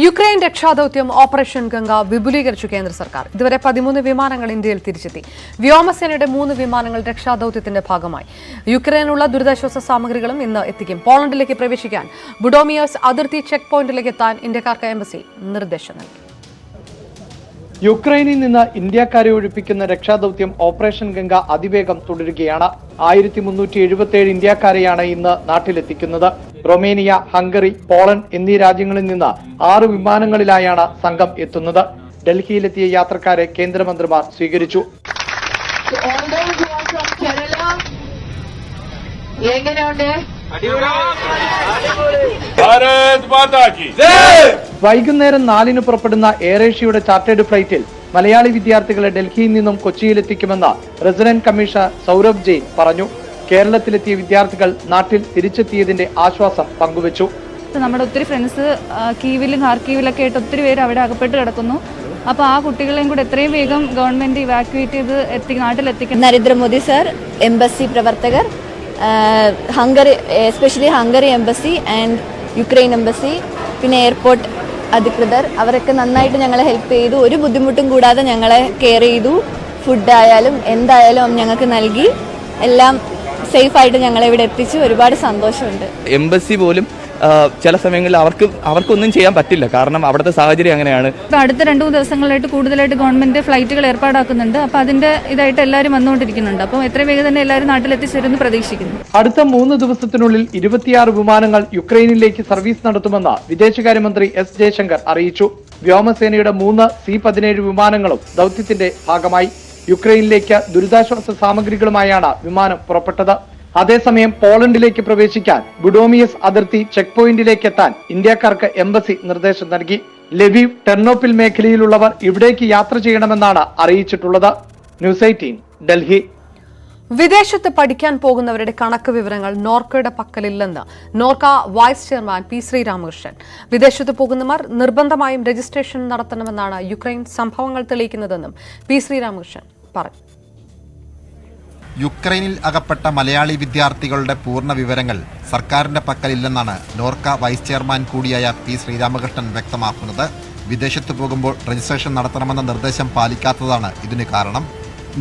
യുക്രൈൻ രക്ഷാദൌത്യം ഓപ്പറേഷൻ ഗംഗ വിപുലീകരിച്ചു കേന്ദ്ര സർക്കാർ. ഇതുവരെ 13 വിമാനങ്ങൾ ഇന്ത്യയിൽ തിരിച്ചെത്തി. വ്യോമസേനയുടെ 3 വിമാനങ്ങൾ രക്ഷാദൌത്യത്തിന്റെ ഭാഗമായി. യുക്രൈനുള്ള ദുരിതാശ്വാസ സാമഗ്രികളും ഇന്ന് എത്തിക്കും. പോളണ്ടിലേക്ക് പ്രവേശിക്കാൻ ബുഡോമിയേഴ്സ് അതിർത്തി ചെക്ക് പോയിന്റിലേക്ക് എത്താൻ ഇന്ത്യക്കാർക്ക് എംബസി നിർദ്ദേശം നൽകി. യുക്രൈനിൽ നിന്ന് ഇന്ത്യക്കാരെ ഒഴിപ്പിക്കുന്ന രക്ഷാദൌത്യം ഓപ്പറേഷൻ ഗംഗ അതിവേഗം തുടരുകയാണ്. 1377 ഇന്ത്യക്കാരെയാണ് ഇന്ന് നാട്ടിലെത്തിക്കുന്നത്. റൊമേനിയ, ഹംഗറി, പോളണ്ട് എന്നീ രാജ്യങ്ങളിൽ നിന്ന് 6 വിമാനങ്ങളിലായാണ് സംഘം എത്തുന്നത്. ഡൽഹിയിലെത്തിയ യാത്രക്കാരെ കേന്ദ്രമന്ത്രിമാർ സ്വീകരിച്ചു. വൈകുന്നേരം 4-ന് പുറപ്പെടുന്ന എയർ ഏഷ്യയുടെ ചാർട്ടേഡ് ഫ്ലൈറ്റിൽ മലയാളി വിദ്യാർത്ഥികളെ ഡൽഹിയിൽ നിന്നും കൊച്ചിയിലെത്തിക്കുമെന്ന് റെസിഡന്റ് കമ്മീഷണർ സൗരഭ് ജെയിൻ പറഞ്ഞു. കേരളത്തിലെത്തിയ വിദ്യാർത്ഥികൾ നാട്ടിൽ തിരിച്ചെത്തിയതിന്റെ ആശ്വാസം പങ്കുവച്ചു. നമ്മുടെ ഒത്തിരി ഫ്രണ്ട്സ് കീവിലും ഖാർക്കീവിലൊക്കെ ആയിട്ട് ഒത്തിരി പേര് അവിടെ അകപ്പെട്ട് കിടക്കുന്നു. അപ്പോൾ ആ കുട്ടികളെയും കൂടെ എത്രയും വേഗം ഗവൺമെന്റ് ഇവാക്യുവേറ്റ് ചെയ്ത് നാട്ടിലെത്തിക്കണം. നരേന്ദ്രമോദി സർ, എംബസി പ്രവർത്തകർ, Hungary, especially Hungary embassy and Ukraine embassy, പിന്നെ എയർപോർട്ട് അധികൃതർ, അവരൊക്കെ നന്നായിട്ട് ഞങ്ങളെ ഹെൽപ്പ് ചെയ്തു. ഒരു ബുദ്ധിമുട്ടും കൂടാതെ ഞങ്ങളെ കെയർ ചെയ്തു. ഫുഡായാലും എന്തായാലും ഞങ്ങൾക്ക് നൽകി. എല്ലാം സേഫായിട്ട് ഞങ്ങളെ ഇവിടെ എത്തിച്ചു. ഒരുപാട് സന്തോഷമുണ്ട്. എംബസി പോലും ചില സമയങ്ങളിൽ അവർക്കൊന്നും ചെയ്യാൻ പറ്റില്ല, കാരണം അവിടുത്തെ സാഹചര്യം അങ്ങനെയാണ്. അടുത്ത 2-3 ദിവസങ്ങളായിട്ട് കൂടുതലായിട്ട് ഗവൺമെന്റ് ഫ്ലൈറ്റുകൾ ഏർപ്പാടാക്കുന്നുണ്ട്. അപ്പോൾ അതിന്റെ ഇതായിട്ട് എല്ലാവരും വന്നുകൊണ്ടിരിക്കുന്നുണ്ട്. അപ്പോൾ എത്രയും വേഗം തന്നെ എല്ലാവരും നാട്ടിലെത്തിച്ചേരുമെന്ന് പ്രതീക്ഷിക്കുന്നു. അടുത്ത 3 ദിവസത്തിനുള്ളിൽ 26 വിമാനങ്ങൾ യുക്രൈനിലേക്ക് സർവീസ് നടത്തുമെന്ന് വിദേശകാര്യമന്ത്രി എസ് ജയശങ്കർ അറിയിച്ചു. വ്യോമസേനയുടെ 3 C-17 വിമാനങ്ങളും ദൌത്യത്തിന്റെ ഭാഗമായി. യുക്രൈനിലേക്ക് ദുരിതാശ്വാസ സാമഗ്രികളുമായാണ് വിമാനം പുറപ്പെട്ടത്. അതേസമയം പോളണ്ടിലേക്ക് പ്രവേശിക്കാൻ ബുഡോമിയസ് അതിർത്തി ചെക്ക് പോയിന്റിലേക്ക് എത്താൻ ഇന്ത്യക്കാർക്ക് എംബസി നിർദ്ദേശം നൽകി. ലെവീവ്, ടെർണോപ്പിൽ മേഖലയിലുള്ളവർ ഇവിടേക്ക് യാത്ര ചെയ്യണമെന്നാണ് അറിയിച്ചിട്ടുള്ളത്. ന്യൂസ് 18 ഡൽഹി. വിദേശത്ത് പഠിക്കാൻ പോകുന്നവരുടെ കണക്ക് വിവരങ്ങൾ നോർക്കയുടെ പക്കലില്ലെന്ന് NORKA vice chairman P Sreeramakrishnan. വിദേശത്ത് പോകുന്നവർ നിർബന്ധമായും രജിസ്ട്രേഷൻ നടത്തണമെന്നാണ് യുക്രൈൻ സംഭവങ്ങൾ തെളിയിക്കുന്നതെന്നും പി ശ്രീരാമകൃഷ്ണൻ പറഞ്ഞു. യുക്രൈനിൽ അകപ്പെട്ട മലയാളി വിദ്യാർത്ഥികളുടെ പൂർണ്ണ വിവരങ്ങൾ സർക്കാരിന്റെ പക്കലില്ലെന്നാണ് നോർക്ക വൈസ് ചെയർമാൻ കൂടിയായ പി ശ്രീരാമകൃഷ്ണൻ വ്യക്തമാക്കുന്നത്. വിദേശത്ത് പോകുമ്പോൾ രജിസ്ട്രേഷൻ നടത്തണമെന്ന നിർദ്ദേശം പാലിക്കാത്തതാണ് ഇതിന് കാരണം.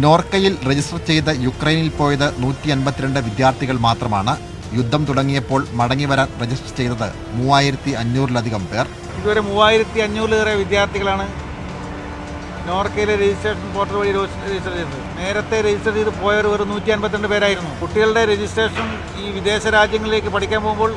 നോർക്കയിൽ രജിസ്റ്റർ ചെയ്ത് യുക്രൈനിൽ പോയത് 152 വിദ്യാർത്ഥികൾ മാത്രമാണ്. യുദ്ധം തുടങ്ങിയപ്പോൾ മടങ്ങിവരാൻ രജിസ്റ്റർ ചെയ്തത് 3500-ലധികം പേർ. ഇതുവരെ 3500-ലേറെ വിദ്യാർത്ഥികളാണ് നോർക്കയിലെ രജിസ്ട്രേഷൻ പോർട്ടൽ വഴി രജിസ്റ്റർ ചെയ്തത്. നേരത്തെ രജിസ്റ്റർ ചെയ്ത് പോയവർ വെറും 152 പേരായിരുന്നു. കുട്ടികളുടെ രജിസ്ട്രേഷൻ ഈ വിദേശ രാജ്യങ്ങളിലേക്ക് പഠിക്കാൻ പോകുമ്പോൾ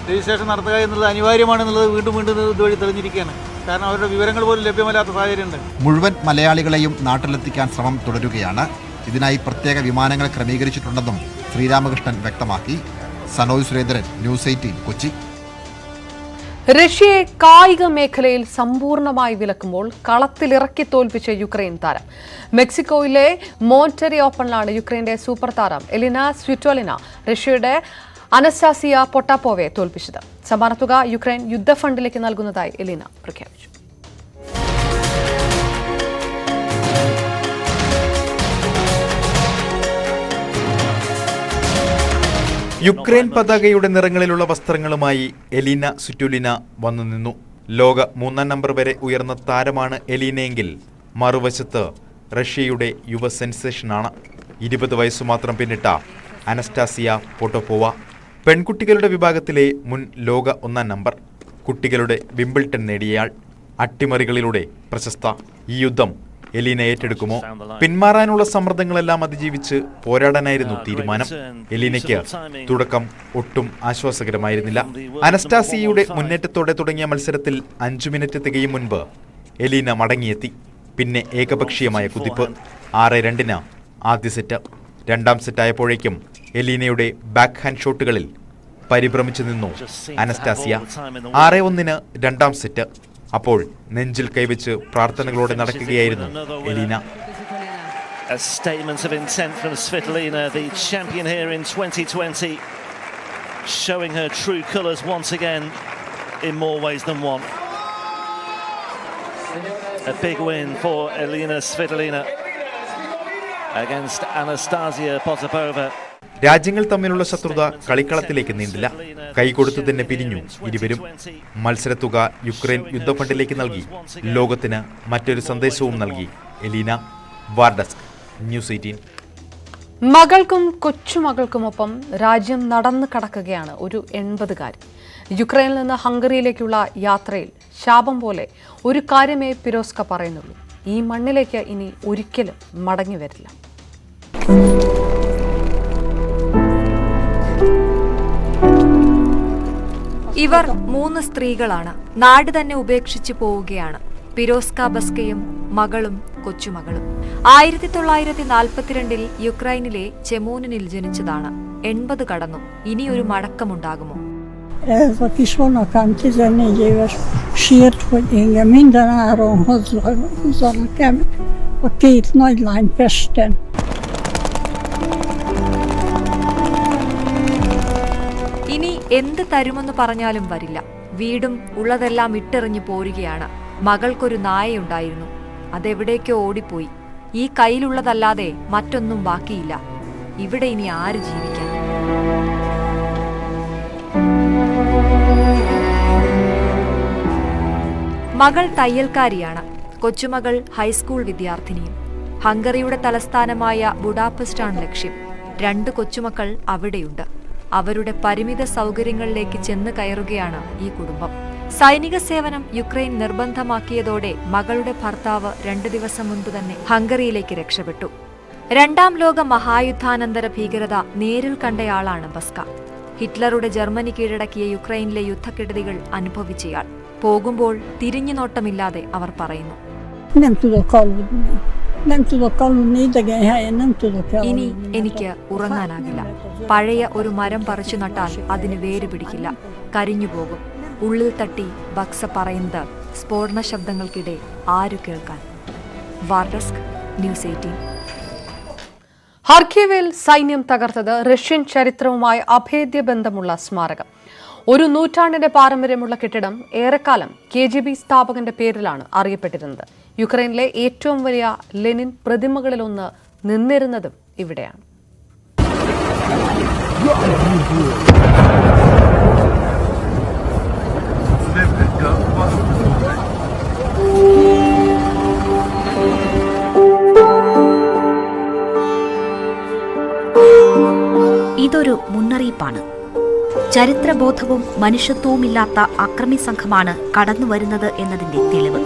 രജിസ്ട്രേഷൻ നടത്തുക എന്നുള്ളത് അനിവാര്യമാണെന്നുള്ളത് വീണ്ടും ഇതുവഴി തെളിഞ്ഞിരിക്കുകയാണ്. കാരണം അവരുടെ വിവരങ്ങൾ പോലും ലഭ്യമല്ലാത്ത സാഹചര്യമുണ്ട്. മുഴുവൻ മലയാളികളെയും നാട്ടിലെത്തിക്കാൻ ശ്രമം തുടരുകയാണ്. ഇതിനായി പ്രത്യേക വിമാനങ്ങൾ ക്രമീകരിച്ചിട്ടുണ്ടെന്നും ശ്രീരാമകൃഷ്ണൻ വ്യക്തമാക്കി. സനോജ് സുരേന്ദ്രൻ, ന്യൂസ് 18 കൊച്ചി. റഷ്യയെ കായിക മേഖലയിൽ സമ്പൂർണ്ണമായി വിലക്കുമ്പോൾ കളത്തിലിറക്കി തോൽപ്പിച്ച യുക്രൈൻ താരം. മെക്സിക്കോയിലെ മോണ്ടെറി ഓപ്പണിലാണ് യുക്രൈന്റെ സൂപ്പർ താരം എലിന സ്വിറ്റോലിന റഷ്യയുടെ അനസ്റ്റാസിയ പൊട്ടാപ്പോവയെ തോൽപ്പിച്ചത്. സമ്മാനത്തുക യുക്രൈൻ യുദ്ധഫണ്ടിലേക്ക് നൽകുന്നതായി എലിന പ്രഖ്യാപിച്ചു. യുക്രൈൻ പതാകയുടെ നിറങ്ങളിലുള്ള വസ്ത്രങ്ങളുമായി എലീന സ്വിറ്റോലിന വന്നു നിന്നു. ലോക 3-ാം നമ്പർ വരെ ഉയർന്ന താരമാണ് എലീനയെങ്കിൽ മറുവശത്ത് റഷ്യയുടെ യുവ സെൻസേഷനാണ് 20 വയസ്സു മാത്രം പിന്നിട്ട അനസ്റ്റാസിയ പൊട്ടോപ്പോവ. പെൺകുട്ടികളുടെ വിഭാഗത്തിലെ മുൻ ലോക 1-ാം നമ്പർ, കുട്ടികളുടെ വിംബിൾട്ടൺ നേടിയയാൾ, അട്ടിമറികളിലൂടെ പ്രശസ്ത. ഈ യുദ്ധം എലീന ഏറ്റെടുക്കുമോ? പിന്മാറാനുള്ള സമ്മർദ്ദങ്ങളെല്ലാം അതിജീവിച്ച് പോരാടാനായിരുന്നു തീരുമാനം. എലീനയ്ക്ക് തുടക്കം ഒട്ടും ആശ്വാസകരമായിരുന്നില്ല. അനസ്റ്റാസിയയുടെ മുന്നേറ്റത്തോടെ തുടങ്ങിയ മത്സരത്തിൽ 5 മിനിറ്റ് തികയും മുൻപ് എലീന മടങ്ങിയെത്തി. പിന്നെ ഏകപക്ഷീയമായ കുതിപ്പ്. 6-2 ആദ്യ സെറ്റ്. 2-ാം സെറ്റായപ്പോഴേക്കും എലീനയുടെ ബാക്ക് ഹാൻഡ് ഷോട്ടുകളിൽ പരിഭ്രമിച്ചു നിന്നു അനസ്റ്റാസിയ. 6-1 2-ാം സെറ്റ്. അപ്പോൾ നെഞ്ചിൽ കൈവച്ച് പ്രാർത്ഥനകളോടെ നടക്കുകയായിരുന്നു Elina. A statement of intent from Svitolina, the champion here in 2020. showing her true colours once again in more ways than one. A big win for Elina Svitolina against Anastasia Potapova. രാജ്യങ്ങൾ തമ്മിലുള്ള ശത്രുത കളിക്കളത്തിലേക്ക് നീണ്ടില്ല. കൈകൊടുത്തു തന്നെ പിരിഞ്ഞു ഇരുവരും. മത്സരത്തുക Ukraine യുദ്ധഫണ്ടിലേക്ക് നൽകി. ലോകത്തിന് മറ്റൊരു സന്ദേശവും നൽകി എലീന. വാർഡെസ്ക്, ന്യൂസ് 18. മകൾക്കും കൊച്ചുമകൾക്കുമൊപ്പം രാജ്യം നടന്നു കടക്കുകയാണ് ഒരു 80-കാരി. യുക്രൈനിൽ നിന്ന് ഹംഗറിയിലേക്കുള്ള യാത്രയിൽ ശാപം പോലെ ഒരു കാര്യമേ പിരോസ്ക പറയുന്നുള്ളൂ: ഈ മണ്ണിലേക്ക് ഇനി ഒരിക്കലും മടങ്ങി വരില്ല. ഇവർ 3 സ്ത്രീകളാണ്. നാട് തന്നെ ഉപേക്ഷിച്ചു പോവുകയാണ്. പിരോസ്ക ബസ്കയും മകളും കൊച്ചുമകളും. 1942 യുക്രൈനിലെ ചെമൂനിനിൽ ജനിച്ചതാണ്. 80 കടന്നു. ഇനിയൊരു മടക്കമുണ്ടാകുമോ? Kis vannak ám 14 éves, sírt, hogy engem minden áron hozzanak el a 2 nagylány Pesten. ഇനി എന്ത് തരുമെന്ന് പറഞ്ഞാലും വരില്ല. വീടും ഉള്ളതെല്ലാം ഇട്ടെറിഞ്ഞു പോരുകയാണ്. മകൾക്കൊരു നായയുണ്ടായിരുന്നു. അതെവിടേക്കോ ഓടിപ്പോയി. ഈ കയ്യിലുള്ളതല്ലാതെ മറ്റൊന്നും ബാക്കിയില്ല. ഇവിടെ ഇനി ആര് ജീവിക്കാൻ? മകൾ തയ്യൽക്കാരിയാണ്. കൊച്ചുമകൾ ഹൈസ്കൂൾ വിദ്യാർത്ഥിനിയും. ഹംഗറിയുടെ തലസ്ഥാനമായ ബുഡാപെസ്റ്റാണ് ലക്ഷ്യം. 2 കൊച്ചുമക്കൾ അവിടെയുണ്ട്. അവരുടെ പരിമിത സൗകര്യങ്ങളിലേക്ക് ചെന്ന് കയറുകയാണ് ഈ കുടുംബം. സൈനിക സേവനം യുക്രൈൻ നിർബന്ധമാക്കിയതോടെ മകളുടെ ഭർത്താവ് 2 ദിവസം മുൻപ് തന്നെ ഹംഗറിയിലേക്ക് രക്ഷപ്പെട്ടു. 2ാം ലോക മഹായുദ്ധാനന്തര ഭീകരത നേരിൽ കണ്ടയാളാണ് ബസ്ക. ഹിറ്റ്ലറുടെ ജർമ്മനി കീഴടക്കിയ യുക്രൈനിലെ യുദ്ധക്കെടുതികൾ അനുഭവിച്ചയാൾ. പോകുമ്പോൾ തിരിഞ്ഞു നോട്ടമില്ലാതെ അവർ പറയുന്നു: ഇനി എനിക്ക് ഉറങ്ങാനാകില്ല. പഴയ ഒരു മരം പറിച്ചു നട്ടാൽ അതിന് വേര് പിടിക്കില്ല, കരിഞ്ഞു പോകും. ഉള്ളിൽ തട്ടി ബക്സ പറയുന്നത് സ്ഫോടന ശബ്ദങ്ങൾക്കിടെ ആരു കേൾക്കാൻ? വാർഡെസ്ക്, ന്യൂസ് 18. ഖാർക്കിവിൽ സൈന്യം തകർത്തത് റഷ്യൻ ചരിത്രവുമായി അഭേദ്യ ബന്ധമുള്ള സ്മാരകം. 1 നൂറ്റാണ്ടിന്റെ പാരമ്പര്യമുള്ള കെട്ടിടം ഏറെക്കാലം KGB സ്ഥാപകന്റെ പേരിലാണ് അറിയപ്പെട്ടിരുന്നത്. യുക്രൈനിലെ ഏറ്റവും വലിയ ലെനിൻ പ്രതിമകളിലൊന്ന് നിന്നിരുന്നതും ഇവിടെയാണ്. ഇതൊരു മുന്നറിയിപ്പാണ്. ചരിത്രബോധവും മനുഷ്യത്വവുമില്ലാത്ത അക്രമി സംഘമാണ് കടന്നുവരുന്നത് എന്നതിന്റെ തെളിവ്.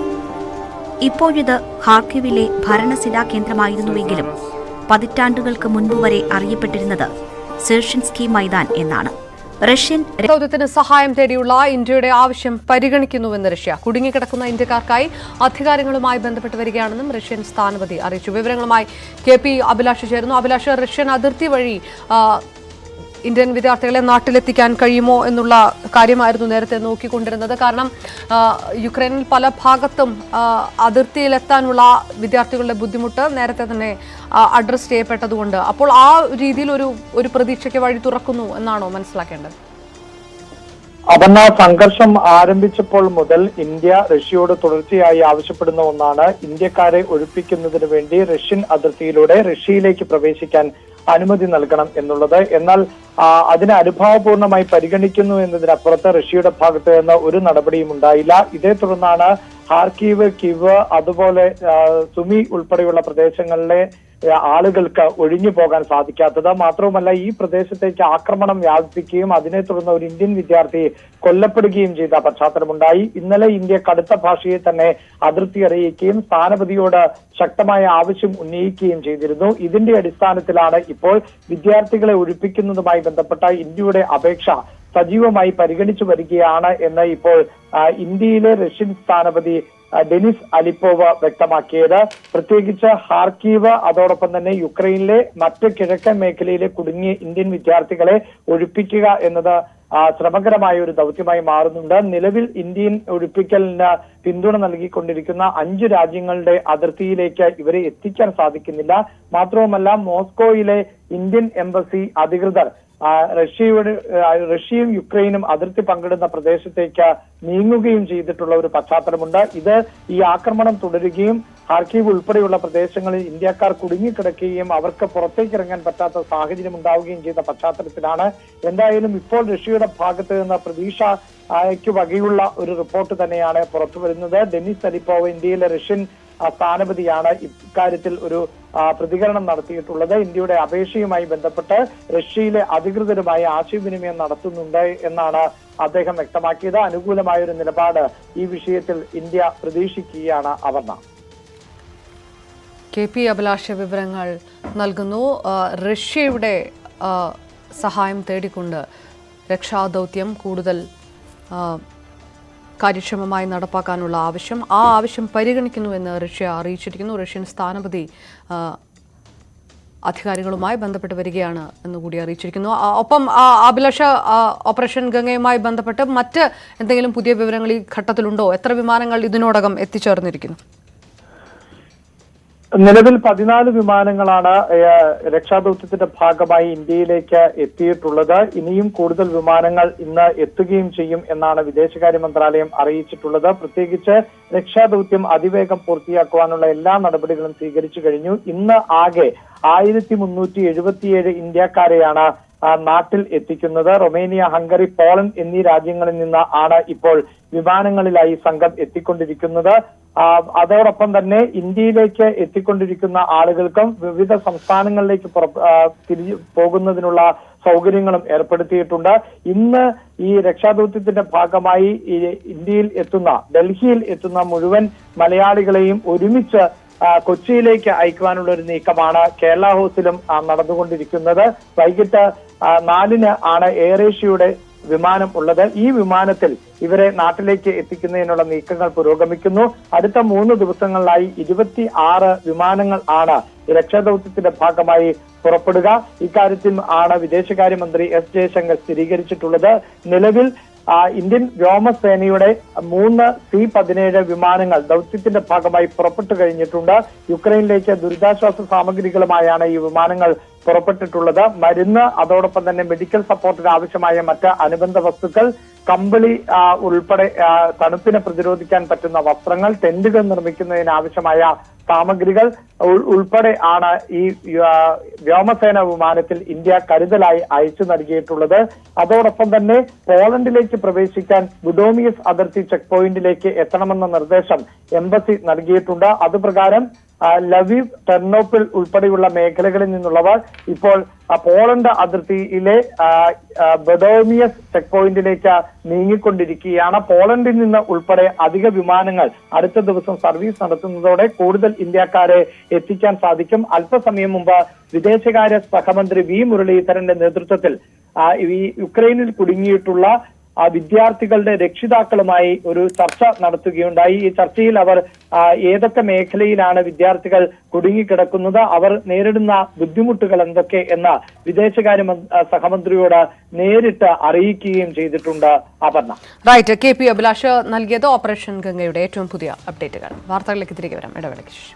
ഇപ്പോഴിത് ഖാർക്കിവിലെ ഭരണസിലാ കേന്ദ്രമായിരുന്നുവെങ്കിലും പതിറ്റാണ്ടുകൾക്ക് മുൻപ് വരെ അറിയപ്പെട്ടിരുന്നത് സെർഷിൻസ്കി മൈതാൻ എന്നാണ്. റഷ്യൻ ദൗത്യത്തിന് സഹായം തേടിയുള്ള ഇന്ത്യയുടെ ആവശ്യം പരിഗണിക്കുന്നുവെന്ന് റഷ്യ. കുടുങ്ങിക്കിടക്കുന്ന ഇന്ത്യക്കാർക്കായി അധികാരികളുമായി ബന്ധപ്പെട്ട് വരികയാണെന്നും റഷ്യൻ സ്ഥാനപതി അറിയിച്ചു. വിവരങ്ങളുമായി KP അഭിലാഷ് ചേരുന്നു. അഭിലാഷ്, റഷ്യൻ അതിർത്തി വഴി ഇന്ത്യൻ വിദ്യാർത്ഥികളെ നാട്ടിലെത്തിക്കാൻ കഴിയുമോ എന്നുള്ള കാര്യമായിരുന്നു നേരത്തെ നോക്കിക്കൊണ്ടിരുന്നത്. കാരണം യുക്രൈനിൽ പല ഭാഗത്തും അതിർത്തിയിലെത്താനുള്ള വിദ്യാർത്ഥികളുടെ ബുദ്ധിമുട്ട് നേരത്തെ തന്നെ അഡ്രസ് ചെയ്യപ്പെട്ടതുകൊണ്ട് അപ്പോൾ ആ രീതിയിൽ ഒരു പ്രതീക്ഷയ്ക്ക് വഴി തുറക്കുന്നു എന്നാണോ മനസ്സിലാക്കേണ്ടത്? അപർണ, സംഘർഷം ആരംഭിച്ചപ്പോൾ മുതൽ ഇന്ത്യ റഷ്യയോട് തുടർച്ചയായി ആവശ്യപ്പെടുന്ന ഒന്നാണ് ഇന്ത്യക്കാരെ ഒഴിപ്പിക്കുന്നതിന് വേണ്ടി റഷ്യൻ അതിർത്തിയിലൂടെ റഷ്യയിലേക്ക് പ്രവേശിക്കാൻ അനുമതി നൽകണം എന്നുള്ളത്. എന്നാൽ അതിനെ അനുഭാവപൂർണമായി പരിഗണിക്കുന്നു എന്നതിനപ്പുറത്ത് റഷ്യയുടെ ഭാഗത്ത് നിന്ന് ഒരു നടപടിയും ഉണ്ടായില്ല. ഇതേ തുടർന്നാണ് ഖാർക്കീവ്, കിവ്, അതുപോലെ സുമി ഉൾപ്പെടെയുള്ള പ്രദേശങ്ങളിലെ ആളുകൾക്ക് ഒഴിഞ്ഞു പോകാൻ സാധിക്കാത്തത്. മാത്രവുമല്ല, ഈ പ്രദേശത്തേക്ക് ആക്രമണം വ്യാപിപ്പിക്കുകയും അതിനെ തുടർന്ന് ഒരു ഇന്ത്യൻ വിദ്യാർത്ഥി കൊല്ലപ്പെടുകയും ചെയ്ത പശ്ചാത്തലമുണ്ടായി. ഇന്നലെ ഇന്ത്യ കടുത്ത ഭാഷയിൽ തന്നെ അതിർത്തി അറിയിക്കുകയും സ്ഥാനപതിയോട് ശക്തമായ ആവശ്യം ഉന്നയിക്കുകയും ചെയ്തിരുന്നു. ഇതിന്റെ അടിസ്ഥാനത്തിലാണ് ഇപ്പോൾ വിദ്യാർത്ഥികളെ ഒഴിപ്പിക്കുന്നതുമായി ബന്ധപ്പെട്ട ഇന്ത്യയുടെ അപേക്ഷ സജീവമായി പരിഗണിച്ചു വരികയാണ് എന്ന് ഇപ്പോൾ ഇന്ത്യയിലെ റഷ്യൻ സ്ഥാനപതി ഡെനിസ് അലിപ്പോവ് വ്യക്തമാക്കിയത്. പ്രത്യേകിച്ച് ഖാർക്കീവ്, അതോടൊപ്പം തന്നെ യുക്രൈനിലെ മറ്റ് കിഴക്കൻ മേഖലയിലെ കുടുങ്ങിയ ഇന്ത്യൻ വിദ്യാർത്ഥികളെ ഒഴിപ്പിക്കുക എന്നത് ശ്രമകരമായ ഒരു ദൗത്യമായി മാറുന്നുണ്ട്. നിലവിൽ ഇന്ത്യൻ ഒഴിപ്പിക്കലിന് പിന്തുണ നൽകിക്കൊണ്ടിരിക്കുന്ന 5 രാജ്യങ്ങളുടെ അതിർത്തിയിലേക്ക് ഇവരെ എത്തിക്കാൻ സാധിക്കുന്നില്ല. മാത്രവുമല്ല, മോസ്കോയിലെ ഇന്ത്യൻ എംബസി അധികൃതർ റഷ്യയും യുക്രൈനും അതിർത്തി പങ്കിടുന്ന പ്രദേശത്തേക്ക് നീങ്ങുകയും ചെയ്തിട്ടുള്ള ഒരു പശ്ചാത്തലമുണ്ട്. ഇത് ഈ ആക്രമണം തുടരുകയും ഖാർക്കീവ് ഉൾപ്പെടെയുള്ള പ്രദേശങ്ങളിൽ ഇന്ത്യക്കാർ കുടുങ്ങിക്കിടക്കുകയും അവർക്ക് പുറത്തേക്ക് ഇറങ്ങാൻ പറ്റാത്ത സാഹചര്യം ഉണ്ടാവുകയും ചെയ്ത പശ്ചാത്തലത്തിലാണ്. എന്തായാലും ഇപ്പോൾ റഷ്യയുടെ ഭാഗത്ത് നിന്ന് പ്രതീക്ഷയ്ക്ക് വകയുള്ള ഒരു റിപ്പോർട്ട് തന്നെയാണ് പുറത്തു വരുന്നത്. ഡെനിസ് സലിപ്പോവ് ഇന്ത്യയിലെ റഷ്യൻ സ്ഥാനപതിയാണ് ഇക്കാര്യത്തിൽ ഒരു പ്രതികരണം നടത്തിയിട്ടുള്ളത്. ഇന്ത്യയുടെ അപേക്ഷയുമായി ബന്ധപ്പെട്ട് റഷ്യയിലെ അധികൃതരുമായി ആശയവിനിമയം നടത്തുന്നുണ്ട് എന്നാണ് അദ്ദേഹം വ്യക്തമാക്കിയത്. അനുകൂലമായ ഒരു നിലപാട് ഈ വിഷയത്തിൽ ഇന്ത്യ പ്രതീക്ഷിക്കുകയാണ്. അപർണ. KP അഭിലാഷ വിവരങ്ങൾ നൽകുന്നു. റഷ്യയുടെ സഹായം തേടിക്കൊണ്ട് രക്ഷാദൗത്യം കൂടുതൽ കാര്യക്ഷമമായി നടപ്പാക്കാനുള്ള ആ ആവശ്യം പരിഗണിക്കുന്നുവെന്ന് റഷ്യ അറിയിച്ചിരിക്കുന്നു. റഷ്യൻ സ്ഥാനപതി അധികാരികളുമായി ബന്ധപ്പെട്ട് വരികയാണ് എന്നുകൂടി അറിയിച്ചിരിക്കുന്നു. ഒപ്പം അഭിലാഷ, ഓപ്പറേഷൻ ഗംഗയുമായി ബന്ധപ്പെട്ട് മറ്റ് എന്തെങ്കിലും പുതിയ വിവരങ്ങൾ ഈ ഘട്ടത്തിലുണ്ടോ? എത്ര വിമാനങ്ങൾ ഇതിനോടകം എത്തിച്ചേർന്നിരിക്കുന്നു? നിലവിൽ 14 വിമാനങ്ങളാണ് രക്ഷാദൗത്യത്തിന്റെ ഭാഗമായി ഇന്ത്യയിലേക്ക് എത്തിയിട്ടുള്ളത്. ഇനിയും കൂടുതൽ വിമാനങ്ങൾ ഇന്ന് എത്തുകയും ചെയ്യും എന്നാണ് വിദേശകാര്യ മന്ത്രാലയം അറിയിച്ചിട്ടുള്ളത്. പ്രത്യേകിച്ച് രക്ഷാദൗത്യം അതിവേഗം പൂർത്തിയാക്കുവാനുള്ള എല്ലാ നടപടികളും സ്വീകരിച്ചു കഴിഞ്ഞു. ഇന്ന് ആകെ 1377 ഇന്ത്യക്കാരെയാണ് നാട്ടിൽ എത്തിക്കുന്നത്. റൊമേനിയ, ഹംഗറി, പോളണ്ട് എന്നീ രാജ്യങ്ങളിൽ നിന്ന് ആണ് ഇപ്പോൾ വിമാനങ്ങളിലായി സംഘം എത്തിക്കൊണ്ടിരിക്കുന്നത്. അതോടൊപ്പം തന്നെ ഇന്ത്യയിലേക്ക് എത്തിക്കൊണ്ടിരിക്കുന്ന ആളുകൾക്കും വിവിധ സംസ്ഥാനങ്ങളിലേക്ക് പോകുന്നതിനുള്ള സൗകര്യങ്ങളും ഏർപ്പെടുത്തിയിട്ടുണ്ട്. ഇന്ന് ഈ രക്ഷാദൗത്യത്തിന്റെ ഭാഗമായി ഇന്ത്യയിൽ എത്തുന്ന, ഡൽഹിയിൽ എത്തുന്ന മുഴുവൻ മലയാളികളെയും ഒരുമിച്ച് കൊച്ചിയിലേക്ക് അയക്കുവാനുള്ള ഒരു നീക്കമാണ് കേരള ഹൗസിലും നടന്നുകൊണ്ടിരിക്കുന്നത്. വൈകിട്ട് 4 ആണ് എയർ ഏഷ്യയുടെ വിമാനം ഉള്ളത്. ഈ വിമാനത്തിൽ ഇവരെ നാട്ടിലേക്ക് എത്തിക്കുന്നതിനുള്ള നീക്കങ്ങൾ പുരോഗമിക്കുന്നു. അടുത്ത 3 ദിവസങ്ങളിലായി 26 വിമാനങ്ങൾ ആണ് രക്ഷാദൗത്യത്തിന്റെ ഭാഗമായി പുറപ്പെടുക. ഇക്കാര്യത്തിൽ ആണ് വിദേശകാര്യമന്ത്രി എസ് ജയശങ്കർ സ്ഥിരീകരിച്ചിട്ടുള്ളത്. നിലവിൽ ഇന്ത്യൻ വ്യോമസേനയുടെ 3 C-17 വിമാനങ്ങൾ ദൗത്യത്തിന്റെ ഭാഗമായി പുറപ്പെട്ടു കഴിഞ്ഞിട്ടുണ്ട്. യുക്രൈനിലേക്ക് ദുരിതാശ്വാസ സാമഗ്രികളുമായാണ് ഈ വിമാനങ്ങൾ പുറപ്പെട്ടിട്ടുള്ളത്. മരുന്ന്, അതോടൊപ്പം തന്നെ മെഡിക്കൽ സപ്പോർട്ടിന് ആവശ്യമായ മറ്റ് അനുബന്ധ വസ്തുക്കൾ, കമ്പിളി ഉൾപ്പെടെ തണുപ്പിനെ പ്രതിരോധിക്കാൻ പറ്റുന്ന വസ്ത്രങ്ങൾ, ടെന്റുകൾ നിർമ്മിക്കുന്നതിന് ആവശ്യമായ സാമഗ്രികൾ ഉൾപ്പെടെ ആണ് ഈ വ്യോമസേന വിമാനത്തിൽ ഇന്ത്യ കരുതലായി അയച്ചു നൽകിയിട്ടുള്ളത്. അതോടൊപ്പം തന്നെ പോളണ്ടിലേക്ക് പ്രവേശിക്കാൻ ബുഡോമിയസ് അതിർത്തി ചെക്ക് പോയിന്റിലേക്ക് എത്തണമെന്ന നിർദ്ദേശം എംബസി നൽകിയിട്ടുണ്ട്. അതുപ്രകാരം ലവീവ്, ടെർണോപ്പിൾ ഉൾപ്പെടെയുള്ള മേഖലകളിൽ നിന്നുള്ളവർ ഇപ്പോൾ പോളണ്ട് അതിർത്തിയിലെ ബുഡോമിയസ് ചെക്ക് പോയിന്റിലേക്ക് നീങ്ങിക്കൊണ്ടിരിക്കുകയാണ്. പോളണ്ടിൽ നിന്ന് ഉൾപ്പെടെ അധിക വിമാനങ്ങൾ അടുത്ത ദിവസം സർവീസ് നടത്തുന്നതോടെ കൂടുതൽ ഇന്ത്യക്കാരെ എത്തിക്കാൻ സാധിക്കും. അല്പസമയം മുമ്പ് വിദേശകാര്യ സഹമന്ത്രി വി മുരളീധരന്റെ നേതൃത്വത്തിൽ ഈ യുക്രൈനിൽ കുടുങ്ങിയിട്ടുള്ള വിദ്യാർത്ഥികളുടെ രക്ഷിതാക്കളുമായി ഒരു ചർച്ച നടത്തുകയുണ്ടായി. ഈ ചർച്ചയിൽ അവർ ഏതൊക്കെ മേഖലയിലാണ് വിദ്യാർത്ഥികൾ കുടുങ്ങിക്കിടക്കുന്നത്, അവർ നേരിടുന്ന ബുദ്ധിമുട്ടുകൾ എന്തൊക്കെ എന്ന് വിദേശകാര്യ സഹമന്ത്രിയോട് നേരിട്ട് അറിയിക്കുകയും ചെയ്തിട്ടുണ്ട്. അപർണ. റൈറ്റ്. KP അഭിലാഷ് നൽകിയത് ഓപ്പറേഷൻ ഗംഗയുടെ ഏറ്റവും പുതിയ അപ്ഡേറ്റുകൾ. വാർത്തകളിലേക്ക് തിരികെ വരാം ഇടവേളയ്ക്ക് ശേഷം.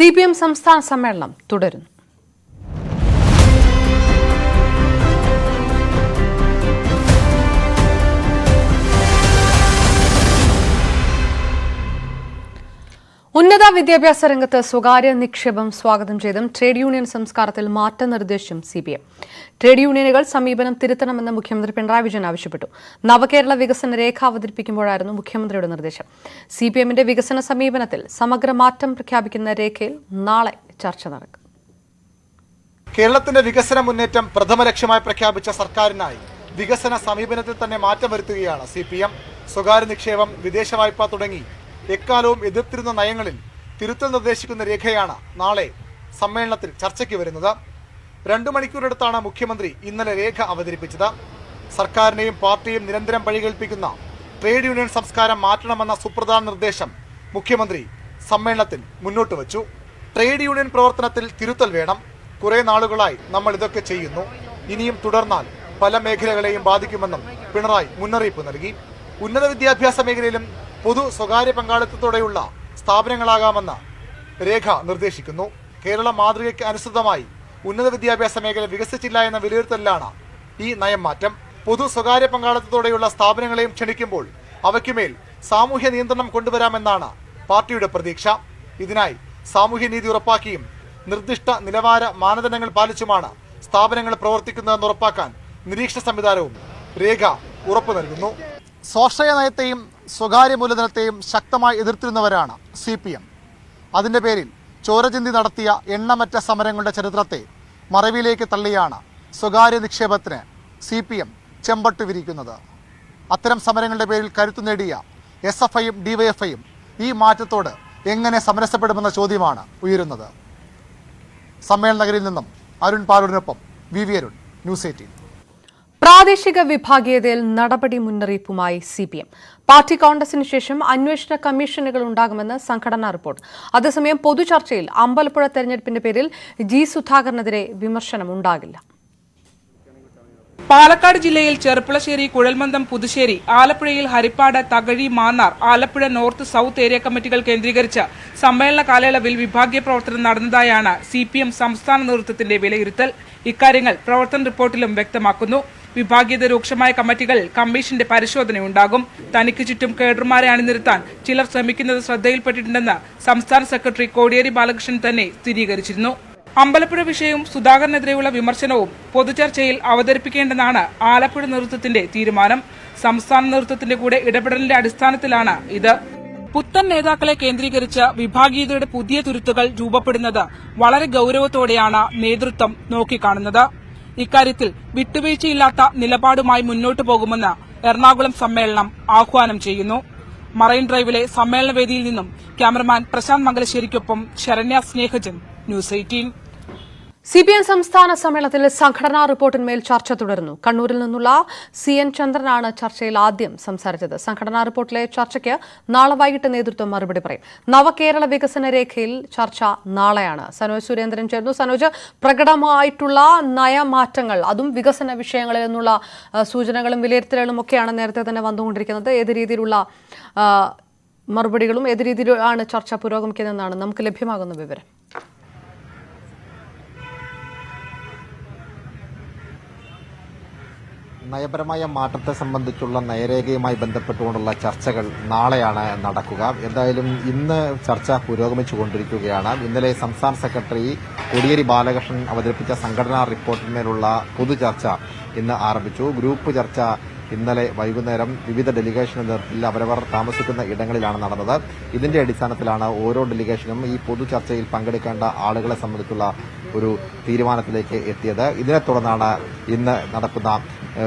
CPM സംസ്ഥാന സമ്മേളനം തുടരുന്നു. ഉന്നത വിദ്യാഭ്യാസ രംഗത്ത് സ്വകാര്യ നിക്ഷേപം സ്വാഗതം ചെയ്തും ട്രേഡ് യൂണിയൻ സംസ്കാരത്തിൽ മാറ്റം നിർദ്ദേശിച്ചും CPM. ട്രേഡ് യൂണിയനുകൾ സമീപനം തിരുത്തണമെന്ന് മുഖ്യമന്ത്രി പിണറായി വിജയൻ ആവശ്യപ്പെട്ടു. നവകേരള വികസന രേഖ അവതരിപ്പിക്കുമ്പോഴായിരുന്നു മുഖ്യമന്ത്രിയുടെ നിർദ്ദേശം. CPMന്റെ വികസന സമീപനത്തിൽ സമഗ്ര മാറ്റം പ്രഖ്യാപിക്കുന്ന രേഖയിൽ നാളെ ചർച്ച നടക്കും. കേരളത്തിന്റെ വികസന മുന്നേറ്റം പ്രഥമ ലക്ഷ്യമായി പ്രഖ്യാപിച്ച സർക്കാരിനായി വികസന സമീപനത്തിൽ തന്നെ മാറ്റം വരുത്തുകയാണ് CPM. സ്വകാര്യ നിക്ഷേപം, വിദേശ വായ്പ തുടങ്ങി എക്കാലവും എതിർത്തിരുന്ന നയങ്ങളിൽ തിരുത്തൽ നിർദ്ദേശിക്കുന്ന രേഖയാണ് നാളെ സമ്മേളനത്തിൽ ചർച്ചയ്ക്ക് വരുന്നത്. 2 മണിക്കൂറെടുത്താണ് മുഖ്യമന്ത്രി ഇന്നലെ രേഖ അവതരിപ്പിച്ചത്. സർക്കാരിനെയും പാർട്ടിയും നിരന്തരം പരികൽപ്പിക്കുന്ന ട്രേഡ് യൂണിയൻ സംസ്കാരം മാറ്റണമെന്ന സുപ്രധാന നിർദ്ദേശം മുഖ്യമന്ത്രി സമ്മേളനത്തിൽ മുന്നോട്ട് വച്ചു. ട്രേഡ് യൂണിയൻ പ്രവർത്തനത്തിൽ തിരുത്തൽ വേണം. കുറെ നാളുകളായി നമ്മൾ ഇതൊക്കെ ചെയ്യുന്നു. ഇനിയും തുടർന്നാൽ പല മേഖലകളെയും ബാധിക്കുമെന്നും പിണറായി മുന്നറിയിപ്പ് നൽകി. ഉന്നത വിദ്യാഭ്യാസ മേഖലയിലും പൊതു സ്വകാര്യ പങ്കാളിത്തത്തോടെയുള്ള സ്ഥാപനങ്ങളാകാമെന്ന് രേഖ നിർദ്ദേശിക്കുന്നു. കേരള മാതൃകയ്ക്ക് അനുസൃതമായി ഉന്നത വിദ്യാഭ്യാസ മേഖല വികസിച്ചില്ല എന്ന വിലയിരുത്തലിലാണ് ഈ നയം മാറ്റം. പൊതു സ്വകാര്യ പങ്കാളിത്തത്തോടെയുള്ള സ്ഥാപനങ്ങളെയും ക്ഷണിക്കുമ്പോൾ അവയ്ക്കുമേൽ സാമൂഹ്യ നിയന്ത്രണം കൊണ്ടുവരാമെന്നാണ് പാർട്ടിയുടെ പ്രതീക്ഷ. ഇതിനായി സാമൂഹ്യനീതി ഉറപ്പാക്കിയും നിർദ്ദിഷ്ട നിലവാര മാനദണ്ഡങ്ങൾ പാലിച്ചുമാണ് സ്ഥാപനങ്ങൾ പ്രവർത്തിക്കുന്നതെന്ന് ഉറപ്പാക്കാൻ നിരീക്ഷണ സംവിധാനവും രേഖ ഉറപ്പു നൽകുന്നു. സ്വാശ്രയ നയത്തെയും സ്വകാര്യ മൂലധനത്തെയും ശക്തമായി എതിർത്തിരുന്നവരാണ് CPM. അതിൻ്റെ പേരിൽ ചോരചിന്തി നടത്തിയ എണ്ണമറ്റ സമരങ്ങളുടെ ചരിത്രത്തെ മറവിയിലേക്ക് തള്ളിയാണ് സ്വകാര്യ നിക്ഷേപത്തിന് CPM ചെമ്പട്ട് വിരിക്കുന്നത്. അത്തരം സമരങ്ങളുടെ പേരിൽ കരുത്തു നേടിയ SFIയും DYFIയും ഈ മാറ്റത്തോട് എങ്ങനെ സമരസപ്പെടുമെന്ന ചോദ്യമാണ് ഉയരുന്നത്. സമ്മേളന നഗരിയിൽ നിന്നും അരുൺ പാലൂരിനൊപ്പം VV അരുൺ, ന്യൂസ് 18. പ്രാദേശിക വിഭാഗീയതയിൽ നടപടി മുന്നറിയിപ്പുമായി CPM. പാർട്ടി കോൺഗ്രസിന് ശേഷം അന്വേഷണ കമ്മീഷനുകൾ ഉണ്ടാകുമെന്ന് സംഘടനാ റിപ്പോർട്ട്. അതേസമയം പൊതുചർച്ചയിൽ അമ്പലപ്പുഴ തെരഞ്ഞെടുപ്പിന്റെ പേരിൽ G. സുധാകരനെതിരെ വിമർശനം ഉണ്ടാകില്ല. പാലക്കാട് ജില്ലയിൽ ചെർപ്പുളശ്ശേരി, കുഴൽമന്ദം, പുതുശ്ശേരി, ആലപ്പുഴയിൽ Harippad, Thakazhi, Mannar, Alappuzha north, south area കമ്മിറ്റികൾ കേന്ദ്രീകരിച്ച് സമ്മേളന കാലയളവിൽ വിഭാഗീയ പ്രവർത്തനം നടന്നതായാണ് CPM സംസ്ഥാന നേതൃത്വത്തിന്റെ വിലയിരുത്തൽ. ഇക്കാര്യങ്ങൾ പ്രവർത്തന റിപ്പോർട്ടിലും വ്യക്തമാക്കുന്നു. വിഭാഗീയത രൂക്ഷമായ കമ്മിറ്റികൾ കമ്മീഷന്റെ പരിശോധനയുണ്ടാകും. തനിക്ക് ചുറ്റും കേഡർമാരെ അണിനിരത്താൻ ചിലർ ശ്രമിക്കുന്നത് ശ്രദ്ധയിൽപ്പെട്ടിട്ടുണ്ടെന്ന് സംസ്ഥാന സെക്രട്ടറി കോടിയേരി ബാലകൃഷ്ണൻ തന്നെ സ്ഥിരീകരിച്ചിരുന്നു. അമ്പലപ്പുഴ വിഷയവും സുധാകരനെതിരെയുള്ള വിമർശനവും പൊതുചർച്ചയിൽ അവതരിപ്പിക്കേണ്ടെന്നാണ് ആലപ്പുഴ നേതൃത്വത്തിന്റെ തീരുമാനം. സംസ്ഥാന നേതൃത്വത്തിന്റെ കൂടെ ഇടപെടലിന്റെ അടിസ്ഥാനത്തിലാണ് ഇത്. പുത്തൻ നേതാക്കളെ കേന്ദ്രീകരിച്ച് വിഭാഗീയതയുടെ പുതിയ തുരുത്തുകൾ രൂപപ്പെടുന്നത് വളരെ ഗൌരവത്തോടെയാണ് നേതൃത്വം നോക്കിക്കാണുന്നത്. ഇക്കാര്യത്തിൽ വിട്ടുവീഴ്ചയില്ലാത്ത നിലപാടുമായി മുന്നോട്ടു പോകുമെന്ന് എറണാകുളം സമ്മേളനം ആഹ്വാനം ചെയ്യുന്നു. മറൈൻ ഡ്രൈവിലെ സമ്മേളന വേദിയിൽ നിന്നും ക്യാമറമാൻ പ്രശാന്ത് മംഗലശ്ശേരിക്കൊപ്പം ശരണ്യ സ്നേഹജൻ, ന്യൂസ് 18. CPM സംസ്ഥാന സമ്മേളനത്തിൽ സംഘടനാ റിപ്പോർട്ടിന്മേൽ ചർച്ച തുടരുന്നു. കണ്ണൂരിൽ നിന്നുള്ള CN ചന്ദ്രനാണ് ചർച്ചയിൽ ആദ്യം സംസാരിച്ചത്. സംഘടനാ റിപ്പോർട്ടിലെ ചർച്ചയ്ക്ക് നാളെ വൈകിട്ട് നേതൃത്വം മറുപടി പറയും. നവകേരള വികസന രേഖയിൽ ചർച്ച നാളെയാണ്. സനോജ് സുരേന്ദ്രൻ ചേർന്നു. സനോജ്, പ്രകടമായിട്ടുള്ള നയമാറ്റങ്ങൾ, അതും വികസന വിഷയങ്ങളിൽ നിന്നുള്ള സൂചനകളും വിലയിരുത്തലുകളും ഒക്കെയാണ് നേരത്തെ തന്നെ വന്നുകൊണ്ടിരിക്കുന്നത്. ഏത് രീതിയിലുള്ള മറുപടികളും ഏത് രീതിയിലാണ് ചർച്ച പുരോഗമിക്കുന്നതെന്നാണ് നമുക്ക് ലഭ്യമാകുന്ന വിവരം? നയപരമായ മാറ്റത്തെ സംബന്ധിച്ചുള്ള നയരേഖയുമായി ബന്ധപ്പെട്ടുകൊണ്ടുള്ള ചർച്ചകൾ നാളെയാണ് നടക്കുക. എന്തായാലും ഇന്ന് ചർച്ച പുരോഗമിച്ചുകൊണ്ടിരിക്കുകയാണ്. ഇന്നലെ സംസ്ഥാന സെക്രട്ടറി കോടിയേരി ബാലകൃഷ്ണൻ അവതരിപ്പിച്ച സംഘടനാ റിപ്പോർട്ടിന്മേലുള്ള പൊതുചർച്ച ഇന്ന് ആരംഭിച്ചു. ഗ്രൂപ്പ് ചർച്ച ഇന്നലെ വൈകുന്നേരം വിവിധ ഡെലിഗേഷന്റെ നേതൃത്വത്തിൽ അവരവർ താമസിക്കുന്ന ഇടങ്ങളിലാണ് നടന്നത്. ഇതിന്റെ അടിസ്ഥാനത്തിലാണ് ഓരോ ഡെലിഗേഷനും ഈ പൊതുചർച്ചയിൽ പങ്കെടുക്കേണ്ട ആളുകളെ സംബന്ധിച്ചുള്ള ഒരു തീരുമാനത്തിലേക്ക് എത്തിയത്. ഇതിനെ തുടർന്നാണ് ഇന്ന് നടക്കുന്ന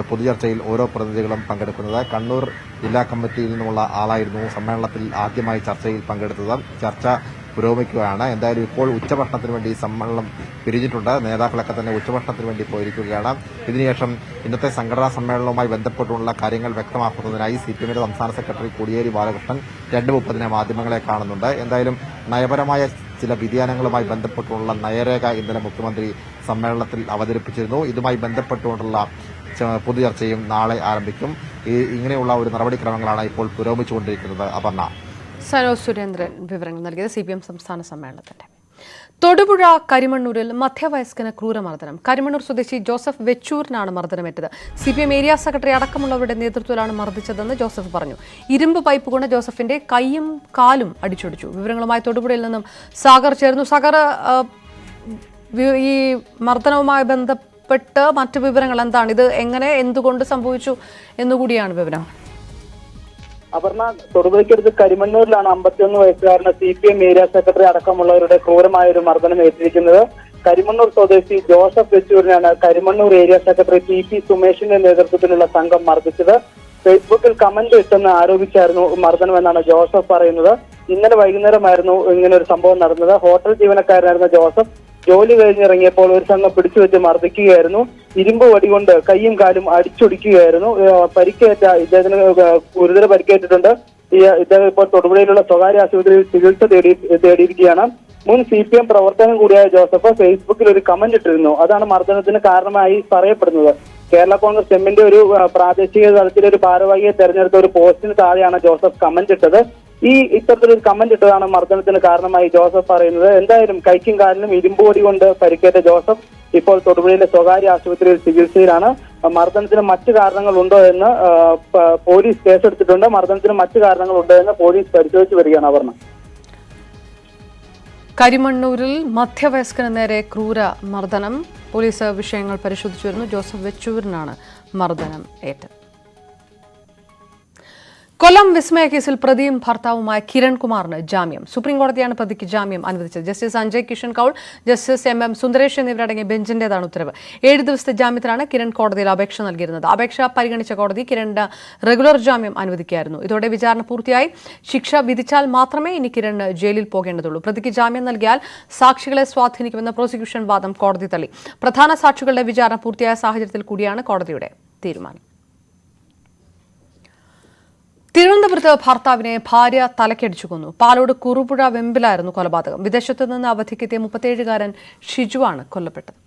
പൊതുചർച്ചയിൽ ഓരോ പ്രതിനിധികളും പങ്കെടുക്കുന്നത്. കണ്ണൂർ ജില്ലാ കമ്മിറ്റിയിൽ നിന്നുമുള്ള ആളായിരുന്നു സമ്മേളനത്തിൽ ആദ്യമായി ചർച്ചയിൽ പങ്കെടുത്തത്. ചർച്ച പുരോഗമിക്കുകയാണ്. എന്തായാലും ഇപ്പോൾ ഉച്ചഭക്ഷണത്തിന് വേണ്ടി സമ്മേളനം പിരിഞ്ഞിട്ടുണ്ട്. നേതാക്കളൊക്കെ തന്നെ ഉച്ചഭക്ഷണത്തിന് വേണ്ടി പോയിരിക്കുകയാണ്. ഇതിനുശേഷം ഇന്നത്തെ സംഘടനാ സമ്മേളനവുമായി ബന്ധപ്പെട്ടുള്ള കാര്യങ്ങൾ വ്യക്തമാക്കുന്നതിനായി CPMന്റെ സംസ്ഥാന സെക്രട്ടറി കോടിയേരി ബാലകൃഷ്ണൻ 2:30 മാധ്യമങ്ങളെ കാണുന്നുണ്ട്. എന്തായാലും നയപരമായ ചില വ്യതിയാനങ്ങളുമായി ബന്ധപ്പെട്ടുള്ള നയരേഖ ഇന്നലെ മുഖ്യമന്ത്രി സമ്മേളനത്തിൽ അവതരിപ്പിച്ചിരുന്നു. ഇതുമായി ബന്ധപ്പെട്ടുകൊണ്ടുള്ള പൊതുചർച്ചയും നാളെ ആരംഭിക്കും. ഇങ്ങനെയുള്ള ഒരു നടപടിക്രമങ്ങളാണ് ഇപ്പോൾ പുരോഗമിച്ചുകൊണ്ടിരിക്കുന്നത്. അപർണ. സനോജ് സുരേന്ദ്രൻ വിവരങ്ങൾ നൽകിയത് CPM സംസ്ഥാന സമ്മേളനത്തിന്റെ. തൊടുപുഴ കരിമണ്ണൂരിൽ മധ്യവയസ്കന് ക്രൂരമർദ്ദനം. കരിമണ്ണൂർ സ്വദേശി ജോസഫ് വെച്ചൂരിനാണ് മർദ്ദനമേറ്റത്. CPM ഏരിയ സെക്രട്ടറി അടക്കമുള്ളവരുടെ നേതൃത്വത്തിലാണ് മർദ്ദിച്ചതെന്ന് ജോസഫ് പറഞ്ഞു. ഇരുമ്പ് പൈപ്പ് കൊണ്ട് ജോസഫിന്റെ കൈയും കാലും അടിച്ചൊടിച്ചു. വിവരങ്ങളുമായി തൊടുപുഴയിൽ നിന്നും സാഗർ ചേർന്നു. സാഗർ, ഈ മർദ്ദനവുമായി ബന്ധപ്പെട്ട് മറ്റു വിവരങ്ങൾ എന്താണ്? ഇത് എങ്ങനെ, എന്തുകൊണ്ട് സംഭവിച്ചു എന്നുകൂടിയാണ് വിവരം. അപർണ, തൊടുപുഴയ്ക്കടുത്ത് കരിമണ്ണൂരിലാണ് 51 വയസ്സുകാരന് CPM ഏരിയ സെക്രട്ടറി അടക്കമുള്ളവരുടെ ക്രൂരമായ ഒരു മർദ്ദനം ഏറ്റിരിക്കുന്നത്. കരിമണ്ണൂർ സ്വദേശി ജോസഫ് വെച്ചൂരിനാണ് കരിമണ്ണൂർ ഏരിയ സെക്രട്ടറി TP സുമേഷിന്റെ നേതൃത്വത്തിലുള്ള സംഘം മർദ്ദിച്ചത്. ഫേസ്ബുക്കിൽ കമന്റ് ഇട്ടെന്ന് ആരോപിച്ചായിരുന്നു മർദ്ദനമെന്നാണ് ജോസഫ് പറയുന്നത്. ഇന്നലെ വൈകുന്നേരമായിരുന്നു ഇങ്ങനെ ഒരു സംഭവം നടന്നത്. ഹോട്ടൽ ജീവനക്കാരനായിരുന്ന ജോസഫ് ജോലി കഴിഞ്ഞിറങ്ങിയപ്പോൾ ഒരു സംഘം പിടിച്ചുവെച്ച് മർദ്ദിക്കുകയായിരുന്നു. ഇരുമ്പ് വടി കൊണ്ട് കൈയും കാലും അടിച്ചൊടിക്കുകയായിരുന്നു. പരിക്കേറ്റ ഇദ്ദേഹത്തിന് ഗുരുതര പരിക്കേറ്റിട്ടുണ്ട്. ഇദ്ദേഹം ഇപ്പോൾ തൊടുപുഴയിലുള്ള സ്വകാര്യ ആശുപത്രിയിൽ ചികിത്സ തേടിയിരിക്കുകയാണ്. മുൻ CPM പ്രവർത്തകൻ കൂടിയായ ജോസഫ് ഫേസ്ബുക്കിൽ ഒരു കമന്റ് ഇട്ടിരുന്നു. അതാണ് മർദ്ദനത്തിന് കാരണമായി പറയപ്പെടുന്നത്. കേരള കോൺഗ്രസ് എമ്മിന്റെ ഒരു പ്രാദേശിക തലത്തിലെ ഒരു ഭാരവാഹിയെ തെരഞ്ഞെടുത്ത ഒരു പോസ്റ്റിന് താഴെയാണ് ജോസഫ് കമന്റ് ഇട്ടത്. ഇത്തരത്തിലൊരു കമന്റ് ഇട്ടതാണ് മർദ്ദനത്തിന് കാരണമായി ജോസഫ് പറയുന്നത്. എന്തായാലും കൈക്കും കാലിനും ഇരുമ്പുപൊടി കൊണ്ട് പരിക്കേറ്റ ജോസഫ് ഇപ്പോൾ തൊടുപുഴയിലെ സ്വകാര്യ ആശുപത്രിയിൽ ചികിത്സയിലാണ്. മർദ്ദനത്തിന് മറ്റു കാരണങ്ങളുണ്ടോ എന്ന് പോലീസ് കേസെടുത്തിട്ടുണ്ട്. മർദ്ദനത്തിന് മറ്റു കാരണങ്ങളുണ്ടോ എന്ന് പോലീസ് പരിശോധിച്ചു വരികയാണ്. അപർണ, കരിമണ്ണൂരിൽ മധ്യവയസ്കന് നേരെ ക്രൂര മർദ്ദനം. പോലീസ് വിഷയങ്ങൾ പരിശോധിച്ചു വരുന്നു. ജോസഫ് വെച്ചൂരിനാണ് മർദ്ദനം ഏറ്റത്. കൊല്ലം വിസ്മയ കേസിൽ പ്രതിയും ഭർത്താവുമായ കിരൺ കുമാറിന് ജാമ്യം. സുപ്രീംകോടതിയാണ് പ്രതിക്ക് ജാമ്യം അനുവദിച്ചത്. ജസ്റ്റിസ് അഞ്ജയ് കിഷൻ കൌൾ, ജസ്റ്റിസ് MM സുന്ദരേഷ് എന്നിവരടങ്ങിയ ബെഞ്ചിന്റേതാണ് ഉത്തരവ്. 7 ദിവസത്തെ ജാമ്യത്തിലാണ് കിരൺ കോടതിയിൽ അപേക്ഷ നൽകിയിരുന്നത്. അപേക്ഷ പരിഗണിച്ച കോടതി കിരണിന് റെഗുലർ ജാമ്യം അനുവദിക്കുകയായിരുന്നു. ഇതോടെ വിചാരണ പൂർത്തിയായി. ശിക്ഷ വിധിച്ചാൽ മാത്രമേ ഇനി കിരണിന് ജയിലിൽ പോകേണ്ടതുള്ളൂ. പ്രതിക്ക് ജാമ്യം നൽകിയാൽ സാക്ഷികളെ സ്വാധീനിക്കുമെന്ന പ്രോസിക്യൂഷൻ വാദം കോടതി തള്ളി. പ്രധാന സാക്ഷികളുടെ വിചാരണ പൂർത്തിയായ സാഹചര്യത്തിൽ കൂടിയാണ് കോടതിയുടെ തീരുമാനം. തിരുവനന്തപുരത്ത് ഭർത്താവിനെ ഭാര്യ തലക്കടിച്ചു കൊന്നു. പാലോട് കുറുപുഴ വെമ്പിലായിരുന്നു കൊലപാതകം. വിദേശത്തു നിന്ന് അവധിക്കെത്തിയ 37-കാരൻ ഷിജുവാണ് കൊല്ലപ്പെട്ടത്.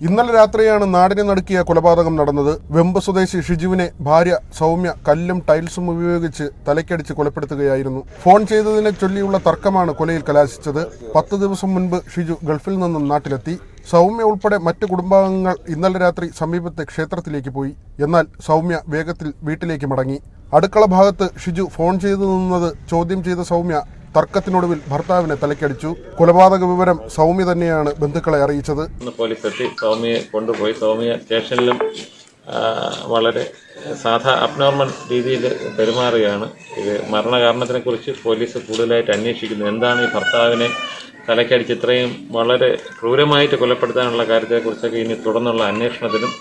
ഇന്നലെ രാത്രിയാണ് നാടിനെ നടുക്കിയ കൊലപാതകം നടന്നത്. വെമ്പ് സ്വദേശി ഷിജുവിനെ ഭാര്യ സൗമ്യ കല്ലും ടൈൽസും ഉപയോഗിച്ച് തലയ്ക്കടിച്ച് കൊലപ്പെടുത്തുകയായിരുന്നു. ഫോൺ ചെയ്തതിനെ ചൊല്ലിയുള്ള തർക്കമാണ് കൊലയിൽ കലാശിച്ചത്. 10 ദിവസം മുൻപ് ഷിജു ഗൾഫിൽ നിന്നും നാട്ടിലെത്തി. സൗമ്യ ഉൾപ്പെടെ മറ്റ് കുടുംബാംഗങ്ങൾ ഇന്നലെ രാത്രി സമീപത്തെ ക്ഷേത്രത്തിലേക്ക് പോയി. എന്നാൽ സൗമ്യ വേഗത്തിൽ വീട്ടിലേക്ക് മടങ്ങി. അടുക്കള ഭാഗത്ത് ഷിജു ഫോൺ ചെയ്തു നിന്നത് ചോദ്യം ചെയ്ത സൗമ്യ തർക്കത്തിനൊടുവിൽ ഭർത്താവിനെ തലക്കടിച്ചു. കൊലപാതക വിവരം സൗമ്യ തന്നെയാണ് ബന്ധുക്കളെ അറിയിച്ചത്. പോലീസ് എത്തി സൗമ്യയെ കൊണ്ടുപോയി. സൗമ്യ സ്റ്റേഷനിലും വളരെ അബ്നോർമൽ രീതിയിൽ പെരുമാറുകയാണ്. ഇത് മരണകാരണത്തിനെ കുറിച്ച് പോലീസ് കൂടുതലായിട്ട് അന്വേഷിക്കുന്നു. എന്താണ് ഈ ഭർത്താവിനെ തലക്കടിച്ച് ഇത്രയും വളരെ ക്രൂരമായിട്ട് കൊലപ്പെടുത്താനുള്ള കാര്യത്തെക്കുറിച്ചൊക്കെ ഇനി തുടർന്നുള്ള അന്വേഷണത്തിലും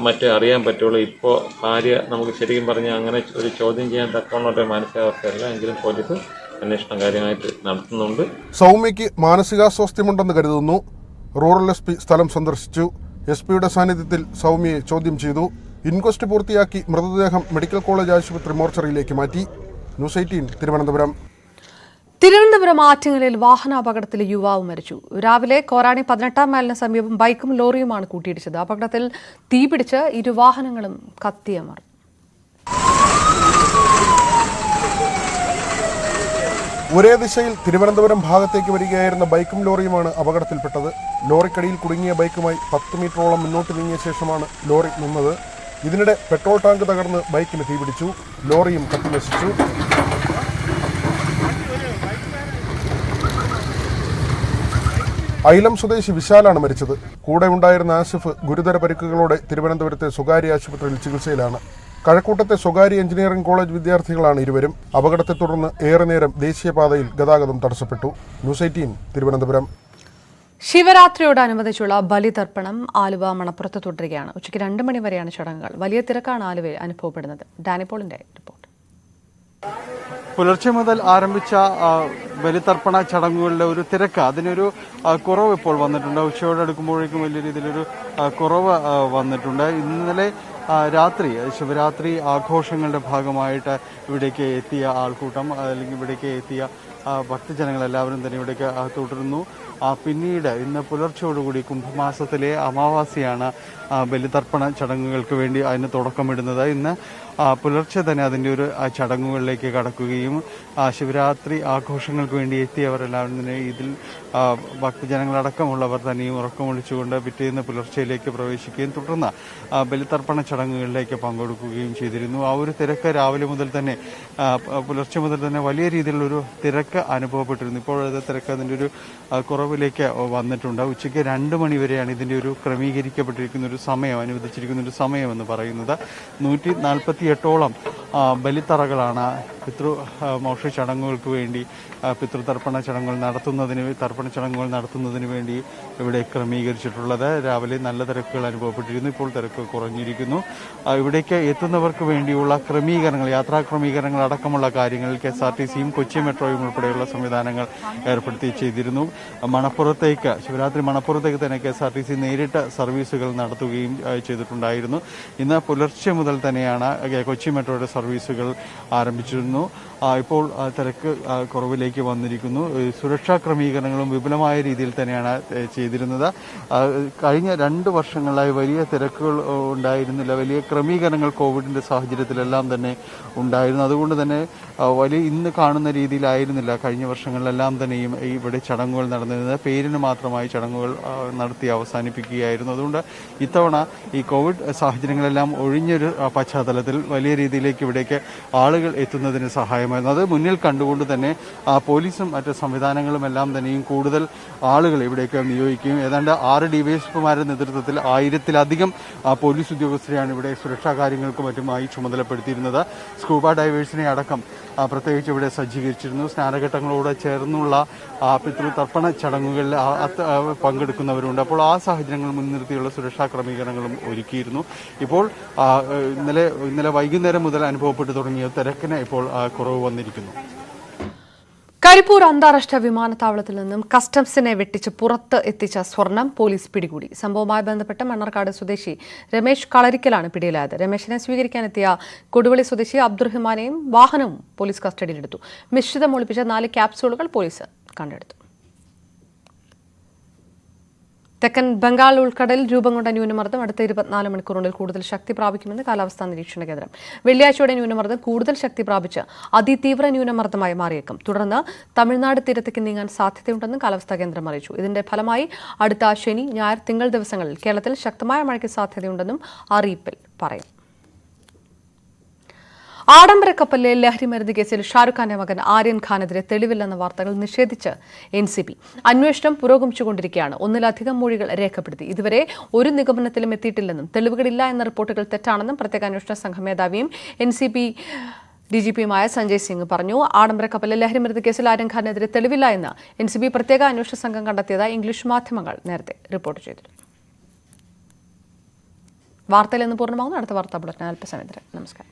മറ്റും അറിയാൻ പറ്റുള്ളൂ. ഇപ്പോൾ ഭാര്യ നമുക്ക് ശരിക്കും പറഞ്ഞാൽ അങ്ങനെ ഒരു ചോദ്യം ചെയ്യാൻ തക്കവണ്ണ മാനസികാവസ്ഥയല്ല. എങ്കിലും പോലീസ് അന്വേഷണം കാര്യമായിട്ട് നടത്തുന്നുണ്ട്. സൗമ്യയ്ക്ക് മാനസികാസ്വാസ്ഥ്യമുണ്ടെന്ന് കരുതുന്നു. റൂറൽ SP സ്ഥലം സന്ദർശിച്ചു. SP-യുടെ സാന്നിധ്യത്തിൽ സൗമ്യയെ ചോദ്യം ചെയ്തു. ഇൻക്വസ്റ്റ് പൂർത്തിയാക്കി മൃതദേഹം മെഡിക്കൽ കോളേജ് ആശുപത്രി മോർച്ചറിയിലേക്ക് മാറ്റി. ന്യൂസ് 18 തിരുവനന്തപുരം. തിരുവനന്തപുരം ആറ്റിങ്ങലിൽ വാഹനാപകടത്തിൽ യുവാവ് മരിച്ചു. രാവിലെ കോരാണി 18-ാം മൈലിന് സമീപം ബൈക്കും ലോറിയുമാണ് കൂട്ടിയിടിച്ചത്. അപകടത്തിൽ തീപിടിച്ച് ഇരുവാഹനങ്ങളും കത്തിയമർ. ഒരേ ദിശയിൽ തിരുവനന്തപുരം ഭാഗത്തേക്ക് വരികയായിരുന്ന ബൈക്കും ലോറിയുമാണ് അപകടത്തിൽപ്പെട്ടത്. ലോറിക്കടിയിൽ കുടുങ്ങിയ ബൈക്കുമായി 10 മീറ്ററോളം മുന്നോട്ട് നീങ്ങിയ ശേഷമാണ് ലോറി നിന്നത്. ഇതിനിടെ പെട്രോൾ ടാങ്ക് തകർന്ന് ബൈക്കിന് തീപിടിച്ചു. ലോറിയും കത്തിനശിച്ചു. ഐലം സ്വദേശി വിശാലാണ് മരിച്ചത്. കൂടെ ഉണ്ടായിരുന്ന ആസിഫ് ഗുരുതര പരിക്കുകളോടെ തിരുവനന്തപുരത്തെ സ്വകാര്യ ആശുപത്രിയിൽ ചികിത്സയിലാണ്. കഴക്കൂട്ടത്തെ സ്വകാര്യ എഞ്ചിനീയറിംഗ് കോളേജ് വിദ്യാർത്ഥികളാണ് ഇരുവരും. അപകടത്തെ തുടർന്ന് ഏറെ നേരം ദേശീയപാതയിൽ ഗതാഗതം തടസ്സപ്പെട്ടു. ന്യൂസ് 18 തിരുവനന്തപുരം. ശിവരാത്രിയോടനുബന്ധിച്ചുള്ള ബലിതർപ്പണം ആലുവ മണപ്പുറത്ത് തുടരുകയാണ്. ഉച്ചയ്ക്ക് 2 മണി വരെയാണ് ചടങ്ങുകൾ. വലിയ തിരക്കാണ് ആലുവയിൽ അനുഭവപ്പെടുന്നത്. ഡാനിപോളിന്റെ റിപ്പോർട്ട്. പുലർച്ചെ മുതൽ ആരംഭിച്ച ബലിതർപ്പണ ചടങ്ങുകളുടെ ഒരു തിരക്ക്, അതിനൊരു കുറവ് ഇപ്പോൾ വന്നിട്ടുണ്ട്. ഉച്ചയോടടുക്കുമ്പോഴേക്കും വലിയ രീതിയിലൊരു കുറവ് വന്നിട്ടുണ്ട്. ഇന്നലെ രാത്രി ശിവരാത്രി ആഘോഷങ്ങളുടെ ഭാഗമായിട്ട് ഇവിടേക്ക് എത്തിയ ആൾക്കൂട്ടം അല്ലെങ്കിൽ ഇവിടേക്ക് എത്തിയ ഭക്തജനങ്ങൾ എല്ലാവരും തന്നെ ഇവിടേക്ക് തുടരുന്നു. പിന്നീട് ഇന്ന് പുലർച്ചയോടുകൂടി കുംഭമാസത്തിലെ അമാവാസിയാണ് ബലിതർപ്പണ ചടങ്ങുകൾക്ക് വേണ്ടി അതിന് തുടക്കമിടുന്നത്. ഇന്ന് പുലർച്ചെ തന്നെ അതിൻ്റെ ഒരു ചടങ്ങുകളിലേക്ക് കടക്കുകയും ശിവരാത്രി ആഘോഷങ്ങൾക്ക് വേണ്ടി എത്തിയവരെല്ലാം തന്നെ ഇതിൽ ഭക്തജനങ്ങളടക്കമുള്ളവർ തന്നെയും ഉറക്കമൊഴിച്ചുകൊണ്ട് പിറ്റേന്ന് പുലർച്ചയിലേക്ക് പ്രവേശിക്കുകയും തുടർന്ന് ബലിതർപ്പണ ചടങ്ങുകളിലേക്ക് പങ്കെടുക്കുകയും ചെയ്തിരുന്നു. ആ ഒരു തിരക്ക് രാവിലെ മുതൽ തന്നെ പുലർച്ചെ മുതൽ തന്നെ വലിയ രീതിയിലുള്ളൊരു തിരക്ക് അനുഭവപ്പെട്ടിരുന്നു. ഇപ്പോഴത്തെ തിരക്ക് അതിൻ്റെ ഒരു കുറവിലേക്ക് വന്നിട്ടുണ്ട്. ഉച്ചയ്ക്ക് 2 മണി വരെയാണ് ഇതിൻ്റെ ഒരു ക്രമീകരിക്കപ്പെട്ടിരിക്കുന്ന ഒരു സമയം, അനുവദിച്ചിരിക്കുന്ന ഒരു സമയം എന്ന് പറയുന്നത്. 148ഓളം ബലിത്തറകളാണ് പിതൃമോക്ഷ ചടങ്ങുകൾക്ക് വേണ്ടി പിതൃതർപ്പണ ചടങ്ങുകൾ നടത്തുന്നതിന് വേണ്ടി ഇവിടെ ക്രമീകരിച്ചിട്ടുള്ളത്. രാവിലെ നല്ല തിരക്കുകൾ അനുഭവപ്പെട്ടിരുന്നു. ഇപ്പോൾ തിരക്ക് കുറഞ്ഞിരിക്കുന്നു. ഇവിടേക്ക് എത്തുന്നവർക്ക് വേണ്ടിയുള്ള ക്രമീകരണങ്ങൾ, യാത്രാ ക്രമീകരണങ്ങൾ അടക്കമുള്ള കാര്യങ്ങളിൽ KSRTCയും കൊച്ചി മെട്രോയും ഉൾപ്പെടെയുള്ള സംവിധാനങ്ങൾ ഏർപ്പെടുത്തി ചെയ്തിരുന്നു. മണപ്പുറത്തേക്ക് ശിവരാത്രി മണപ്പുറത്തേക്ക് തന്നെ KSRTC നേരിട്ട് സർവീസുകൾ നടത്തുകയും ചെയ്തിട്ടുണ്ടായിരുന്നു. ഇന്ന് പുലർച്ചെ മുതൽ തന്നെയാണ് കൊച്ചി മെട്രോയുടെ സർവീസുകൾ ആരംഭിച്ചിരുന്നു. ഇപ്പോൾ തിരക്ക് കുറവിലേക്ക് വന്നിരിക്കുന്നു. സുരക്ഷാ ക്രമീകരണങ്ങളും വിപുലമായ രീതിയിൽ തന്നെയാണ് ചെയ്തിരുന്നത്. കഴിഞ്ഞ 2 വർഷങ്ങളായി വലിയ തിരക്കുകൾ ഉണ്ടായിരുന്നില്ല. വലിയ ക്രമീകരണങ്ങൾ കോവിഡിന്റെ സാഹചര്യത്തിലെല്ലാം തന്നെ ഉണ്ടായിരുന്നു. അതുകൊണ്ട് തന്നെ ഇന്ന് കാണുന്ന രീതിയിലായിരുന്നില്ല കഴിഞ്ഞ വർഷങ്ങളിലെല്ലാം തന്നെയും ഇവിടെ ചടങ്ങുകൾ നടന്നിരുന്നത്. പേരിന് മാത്രമായി ചടങ്ങുകൾ നടത്തി അവസാനിപ്പിക്കുകയായിരുന്നു. അതുകൊണ്ട് ഇത്തവണ ഈ കോവിഡ് സാഹചര്യങ്ങളെല്ലാം ഒഴിഞ്ഞൊരു പശ്ചാത്തലത്തിൽ വലിയ രീതിയിലേക്ക് ഇവിടേക്ക് ആളുകൾ എത്തുന്നതിന് സഹായമായിരുന്നു. അത് മുന്നിൽ കണ്ടുകൊണ്ട് തന്നെ പോലീസും മറ്റ് സംവിധാനങ്ങളും എല്ലാം തന്നെയും കൂടുതൽ ആളുകൾ ഇവിടേക്ക് നിയോഗിക്കുകയും ഏതാണ്ട് 6 ഡിവൈഎസ്പിമാരുടെ നേതൃത്വത്തിൽ 1000-ലധികം പോലീസ് ഉദ്യോഗസ്ഥരെയാണ് ഇവിടെ സുരക്ഷാ കാര്യങ്ങൾക്കും മറ്റുമായി ചുമതലപ്പെടുത്തിയിരുന്നത്. സ്കൂബ ഡൈവേഴ്സിനെ അടക്കം പ്രത്യേകിച്ച് ഇവിടെ സജ്ജീകരിച്ചിരുന്നു. സ്നാനഘട്ടങ്ങളോട് ചേർന്നുള്ള പിതൃതർപ്പണ ചടങ്ങുകളിൽ പങ്കെടുക്കുന്നവരുണ്ട്. അപ്പോൾ ആ സാഹചര്യങ്ങൾ മുൻനിർത്തിയുള്ള സുരക്ഷാ ക്രമീകരണങ്ങളും ഒരുക്കിയിരുന്നു. ഇപ്പോൾ ഇന്നലെ വൈകുന്നേരം മുതൽ അനുഭവപ്പെട്ടു തുടങ്ങിയ തിരക്കിന് ഇപ്പോൾ കുറവ് വന്നിരിക്കുന്നു. കരിപ്പൂർ അന്താരാഷ്ട്ര വിമാനത്താവളത്തിൽ നിന്നും കസ്റ്റംസിനെ വെട്ടിച്ച് പുറത്ത് എത്തിച്ച സ്വർണം പോലീസ് പിടികൂടി. സംഭവവുമായി ബന്ധപ്പെട്ട് മണ്ണാർക്കാട് സ്വദേശി രമേശ് കളരിക്കലാണ് പിടിയിലായത്. രമേശിനെ സ്വീകരിക്കാനെത്തിയ കൊടുവള്ളി സ്വദേശി അബ്ദുറഹ്മാനെയും വാഹനവും പോലീസ് കസ്റ്റഡിയിലെടുത്തു. മിശ്രിതം ഒളിപ്പിച്ച 4 ക്യാപ്സൂളുകൾ പോലീസ് കണ്ടെടുത്തു. തെക്കൻ ബംഗാൾ ഉൾക്കടലിൽ രൂപം കൊണ്ട ന്യൂനമർദ്ദം അടുത്ത 24 മണിക്കൂറിനുള്ളിൽ കൂടുതൽ ശക്തി പ്രാപിക്കുമെന്ന് കാലാവസ്ഥാ നിരീക്ഷണ കേന്ദ്രം. വെള്ളിയാഴ്ചയോടെ ന്യൂനമർദ്ദം കൂടുതൽ ശക്തി പ്രാപിച്ച് അതിതീവ്ര ന്യൂനമർദ്ദമായി മാറിയേക്കും. തുടർന്ന് തമിഴ്നാട് തീരത്തേക്ക് നീങ്ങാൻ സാധ്യതയുണ്ടെന്നും കാലാവസ്ഥാ കേന്ദ്രം അറിയിച്ചു. ഇതിന്റെ ഫലമായി അടുത്ത ശനി, ഞായർ, തിങ്കൾ ദിവസങ്ങളിൽ കേരളത്തിൽ ശക്തമായ മഴയ്ക്ക് സാധ്യതയുണ്ടെന്നും അറിയിപ്പിൽ പറയും. ആഡംബര കപ്പലിലെ ലഹരിമരുന്ന് കേസിൽ ഷാറുഖ് ഖാന്റെ മകൻ ആര്യൻ ഖാനെതിരെ തെളിവില്ലെന്ന വാർത്തകൾ നിഷേധിച്ച് NCB. അന്വേഷണം പുരോഗമിച്ചുകൊണ്ടിരിക്കുകയാണ്. 1-ലധികം മൊഴികൾ രേഖപ്പെടുത്തി. ഇതുവരെ ഒരു നിഗമനത്തിലും എത്തിയിട്ടില്ലെന്നും തെളിവുകളില്ല എന്ന റിപ്പോർട്ടുകൾ തെറ്റാണെന്നും പ്രത്യേക അന്വേഷണ സംഘം മേധാവിയും NCB DGPയുമായ സഞ്ജയ് സിംഗ് പറഞ്ഞു. ആഡംബര കപ്പലിലെ ലഹരിമരുന്ന് കേസിൽ ആര്യൻ ഖാനെതിരെ തെളിവില്ല എന്ന് NCB പ്രത്യേക അന്വേഷണ സംഘം കണ്ടെത്തിയതായി ഇംഗ്ലീഷ് മാധ്യമങ്ങൾ നേരത്തെ റിപ്പോർട്ട് ചെയ്തിരുന്നു. വാർത്തയിൽ നിന്ന് പൂർണ്ണമാകുന്നു. അടുത്ത വാർത്താ ബുള്ളറ്റിൻ അല്പസമയത്തിന്. നമസ്കാരം.